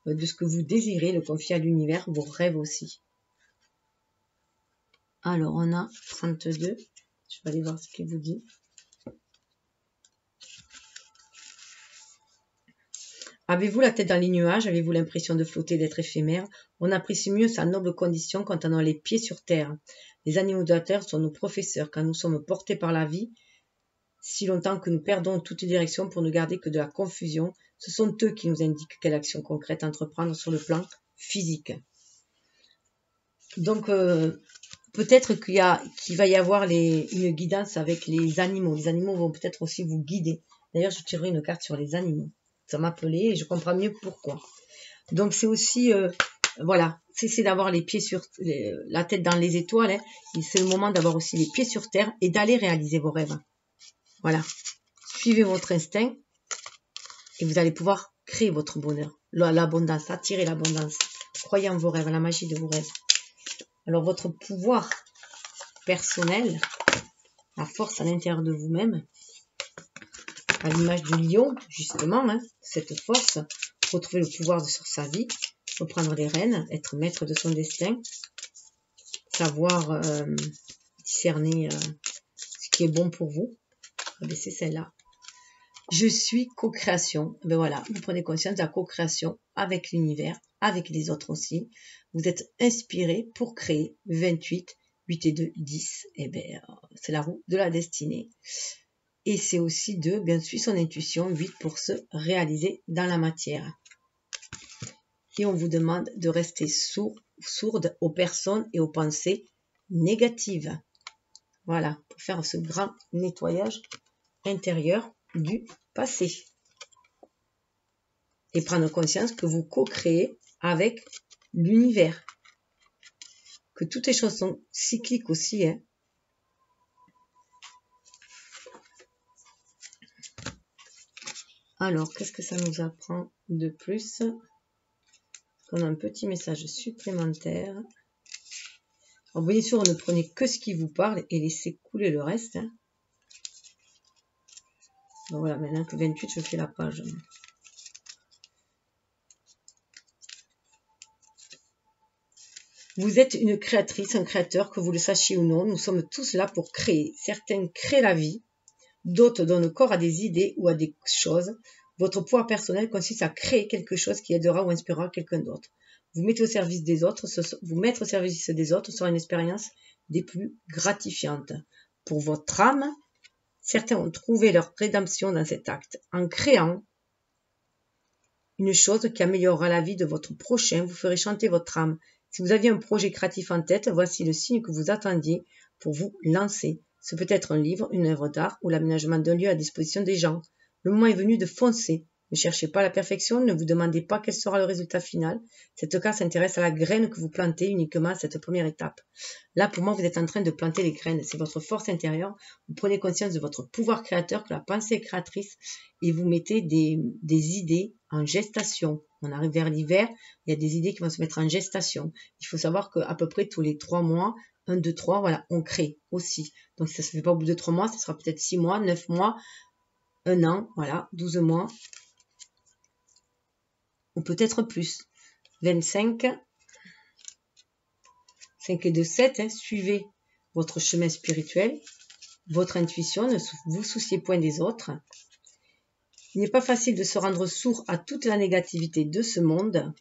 de ce que vous désirez, le confier à l'univers, vos rêves aussi. Alors on a 32. Je vais aller voir ce qu'il vous dit. Avez-vous la tête dans les nuages? Avez-vous l'impression de flotter, d'être éphémère? On apprécie mieux sa noble condition quand on a les pieds sur terre. Les animaux de la terre sont nos professeurs. Quand nous sommes portés par la vie, si longtemps que nous perdons toute direction pour ne garder que de la confusion, ce sont eux qui nous indiquent quelle action concrète entreprendre sur le plan physique. Donc, peut-être qu'il va y avoir une guidance avec les animaux. Les animaux vont peut-être aussi vous guider. D'ailleurs, je tirerai une carte sur les animaux. Ça m'appelait et je comprends mieux pourquoi. Donc, c'est aussi, voilà, cessez d'avoir les pieds sur la tête dans les étoiles. Hein. C'est le moment d'avoir aussi les pieds sur terre et d'aller réaliser vos rêves. Voilà. Suivez votre instinct et vous allez pouvoir créer votre bonheur. L'abondance, attirer l'abondance. Croyez en vos rêves, la magie de vos rêves. Alors, votre pouvoir personnel, la force à l'intérieur de vous-même, à l'image du lion, justement, hein, cette force, retrouver le pouvoir sur sa vie, reprendre les rênes, être maître de son destin, savoir discerner ce qui est bon pour vous. C'est celle-là. Je suis co-création. Ben voilà, vous prenez conscience de la co-création avec l'univers, avec les autres aussi. Vous êtes inspiré pour créer 28, 8 et 2, 10. Et ben, c'est la roue de la destinée. Et c'est aussi de bien suivre son intuition, 8 pour se réaliser dans la matière. Et on vous demande de rester sourde aux personnes et aux pensées négatives. Voilà, pour faire ce grand nettoyage intérieur du passé. Et prendre conscience que vous co-créez avec l'univers. Que toutes les choses sont cycliques aussi. Hein. Alors, qu'est-ce que ça nous apprend de plus? On a un petit message supplémentaire. Alors, bien sûr, ne prenez que ce qui vous parle et laissez couler le reste. Hein. Donc, voilà, maintenant que 28, je fais la page. Vous êtes une créatrice, un créateur, que vous le sachiez ou non. Nous sommes tous là pour créer. Certains créent la vie, d'autres donnent corps à des idées ou à des choses. Votre pouvoir personnel consiste à créer quelque chose qui aidera ou inspirera quelqu'un d'autre. Vous mettez au service des autres, vous mettre au service des autres sera une expérience des plus gratifiantes. Pour votre âme, certains ont trouvé leur rédemption dans cet acte. En créant une chose qui améliorera la vie de votre prochain, vous ferez chanter votre âme. Si vous aviez un projet créatif en tête, voici le signe que vous attendiez pour vous lancer. Ce peut être un livre, une œuvre d'art ou l'aménagement d'un lieu à disposition des gens. Le moment est venu de foncer. Ne cherchez pas la perfection, ne vous demandez pas quel sera le résultat final. Cette carte s'intéresse à la graine que vous plantez uniquement à cette première étape. Là, pour moi, vous êtes en train de planter les graines. C'est votre force intérieure. Vous prenez conscience de votre pouvoir créateur, que la pensée est créatrice, et vous mettez des idées en gestation. On arrive vers l'hiver, il y a des idées qui vont se mettre en gestation. Il faut savoir qu'à peu près tous les 3 mois, 1, 2, 3, voilà, on crée aussi. Donc ça ne se fait pas au bout de 3 mois, ça sera peut-être 6 mois, 9 mois, 1 an, voilà, 12 mois, ou peut-être plus. 25, 5 et 2, 7, hein, suivez votre chemin spirituel, votre intuition, ne vous souciez point des autres. Il n'est pas facile de se rendre sourd à toute la négativité de ce monde.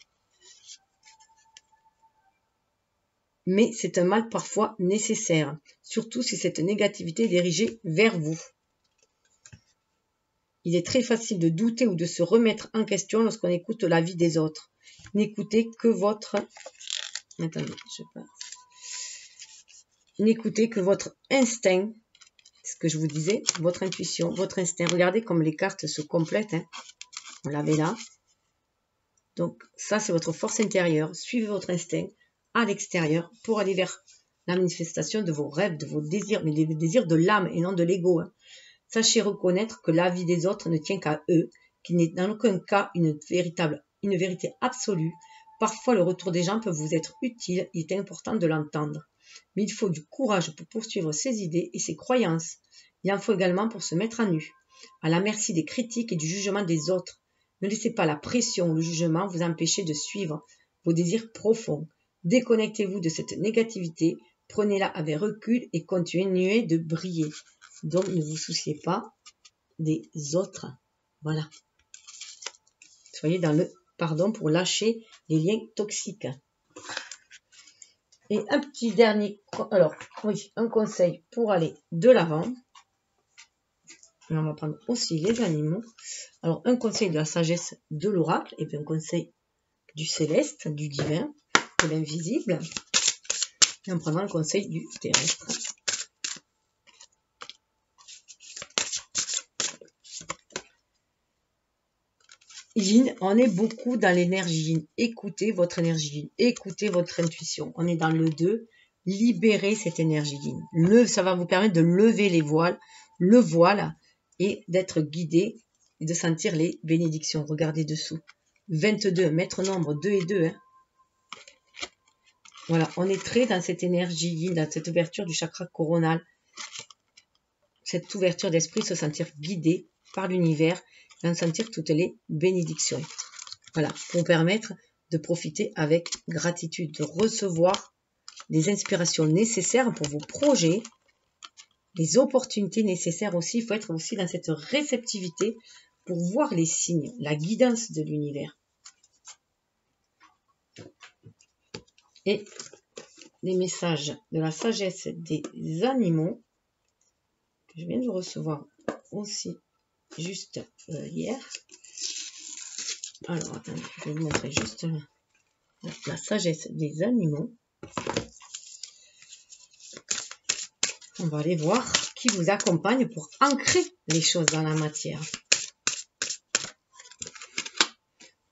mais c'est un mal parfois nécessaire, surtout si cette négativité est dirigée vers vous. Il est très facile de douter ou de se remettre en question lorsqu'on écoute l'avis des autres. N'écoutez que votre... Attendez, je passe. N'écoutez que votre instinct, ce que je vous disais, votre intuition, votre instinct. Regardez comme les cartes se complètent. Hein. On l'avait là. Donc ça, c'est votre force intérieure. Suivez votre instinct à l'extérieur pour aller vers la manifestation de vos rêves, de vos désirs, mais des désirs de l'âme et non de l'ego. Hein. Sachez reconnaître que l'avis des autres ne tient qu'à eux, qu'il n'est dans aucun cas une vérité absolue. Parfois, le retour des gens peut vous être utile, il est important de l'entendre. Mais il faut du courage pour poursuivre ses idées et ses croyances. Il en faut également pour se mettre à nu, à la merci des critiques et du jugement des autres. Ne laissez pas la pression ou le jugement vous empêcher de suivre vos désirs profonds. Déconnectez-vous de cette négativité, prenez-la avec recul et continuez de briller. Donc, ne vous souciez pas des autres. Voilà. Soyez dans le pardon pour lâcher les liens toxiques. Et un petit dernier, alors, oui, un conseil pour aller de l'avant. On va prendre aussi les animaux. Alors, un conseil de la sagesse de l'oracle et puis un conseil du céleste, du divin, de l'invisible. Et on prendra un conseil du terrestre. Yin, on est beaucoup dans l'énergie Yin. Écoutez votre énergie Yin. Écoutez votre intuition. On est dans le 2. Libérez cette énergie Yin. Ça va vous permettre de lever les voiles, le voile et d'être guidé et de sentir les bénédictions. Regardez dessous. 22, maître nombre 2 et 2. Hein. Voilà, on est très dans cette énergie Yin, dans cette ouverture du chakra coronal. Cette ouverture d'esprit, se sentir guidé par l'univers, d'en sentir toutes les bénédictions. Voilà, pour vous permettre de profiter avec gratitude, de recevoir des inspirations nécessaires pour vos projets, les opportunités nécessaires aussi. Il faut être aussi dans cette réceptivité pour voir les signes, la guidance de l'univers. Et les messages de la sagesse des animaux, que je viens de recevoir aussi juste hier. Alors, attendez, je vais vous montrer juste la sagesse des animaux. On va aller voir qui vous accompagne pour ancrer les choses dans la matière.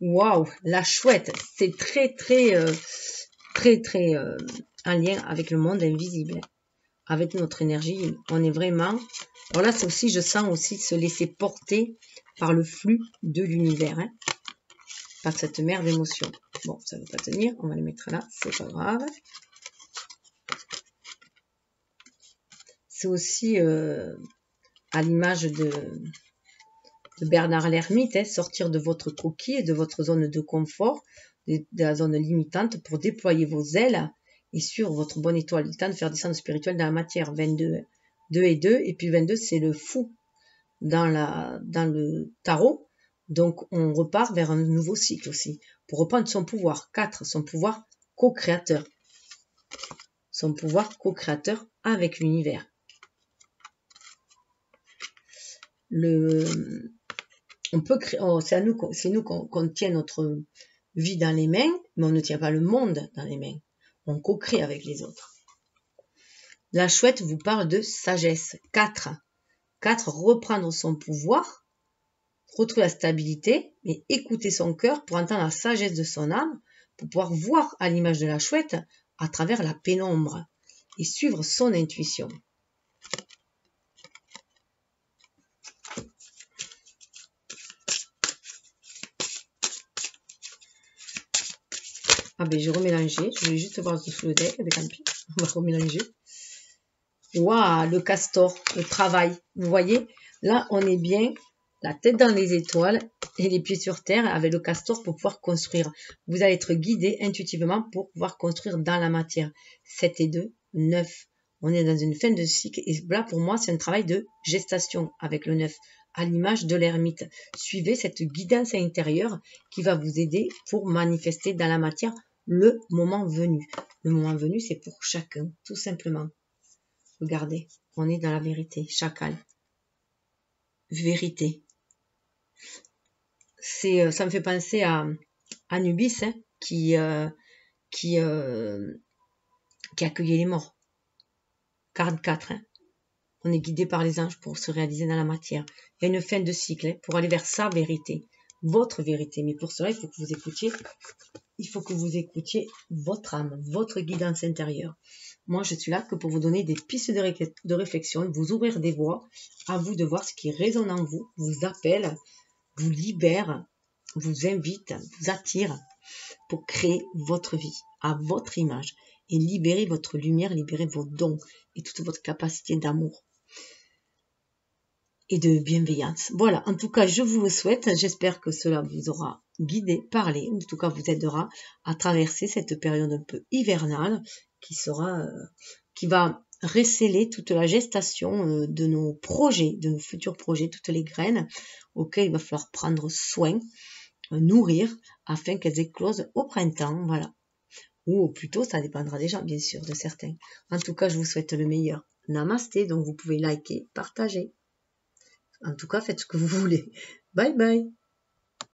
Waouh, la chouette, c'est très en lien avec le monde invisible, avec notre énergie. On est vraiment... Alors là, c'est aussi, je sens aussi se laisser porter par le flux de l'univers, hein, par cette mer d'émotions. Bon, ça ne va pas tenir, on va les mettre là, c'est pas grave. C'est aussi à l'image de Bernard l'Ermite, hein, sortir de votre coquille et de votre zone de confort, de la zone limitante pour déployer vos ailes et sur votre bonne étoile. Le temps de faire descendre spirituel dans la matière. 22, 2 et 2. Et puis 22, c'est le fou dans le tarot. Donc, on repart vers un nouveau cycle aussi. Pour reprendre son pouvoir. 4, son pouvoir co-créateur. Son pouvoir co-créateur avec l'univers. On peut créer, c'est nous qu'on tient notre vie dans les mains, mais on ne tient pas le monde dans les mains. On co-crée avec les autres. La chouette vous parle de sagesse. 4. 4, reprendre son pouvoir, retrouver la stabilité, mais écouter son cœur pour entendre la sagesse de son âme, pour pouvoir voir à l'image de la chouette à travers la pénombre et suivre son intuition. Ah ben, j'ai remélangé. Je voulais juste voir sous le deck. Tant pis. On va remélanger. Waouh, le castor, le travail. Vous voyez, là, on est bien la tête dans les étoiles et les pieds sur terre avec le castor pour pouvoir construire. Vous allez être guidé intuitivement pour pouvoir construire dans la matière. 7 et 2, 9. On est dans une fin de cycle. Et là, pour moi, c'est un travail de gestation avec le 9. À l'image de l'ermite. Suivez cette guidance intérieure qui va vous aider pour manifester dans la matière le moment venu. Le moment venu, c'est pour chacun, tout simplement. Regardez, on est dans la vérité, chacal. Vérité. Ça me fait penser à Anubis, hein, qui accueillait les morts. 44, hein. On est guidé par les anges pour se réaliser dans la matière. Il y a une fin de cycle, hein, pour aller vers sa vérité, votre vérité. Mais pour cela, il faut que vous écoutiez votre âme, votre guidance intérieure. Moi, je suis là que pour vous donner des pistes de réflexion, vous ouvrir des voies, à vous de voir ce qui résonne en vous, vous appelle, vous libère, vous invite, vous attire pour créer votre vie à votre image et libérer votre lumière, libérer vos dons et toute votre capacité d'amour et de bienveillance. Voilà, en tout cas, je vous le souhaite. J'espère que cela vous aura guidé, parlé, en tout cas vous aidera à traverser cette période un peu hivernale qui va récéler toute la gestation de nos projets, de nos futurs projets, toutes les graines auxquelles il va falloir prendre soin, nourrir, afin qu'elles éclosent au printemps, voilà. Ou plutôt, ça dépendra déjà, bien sûr, de certains. En tout cas, je vous souhaite le meilleur. Namasté, donc vous pouvez liker, partager. En tout cas, faites ce que vous voulez. Bye bye.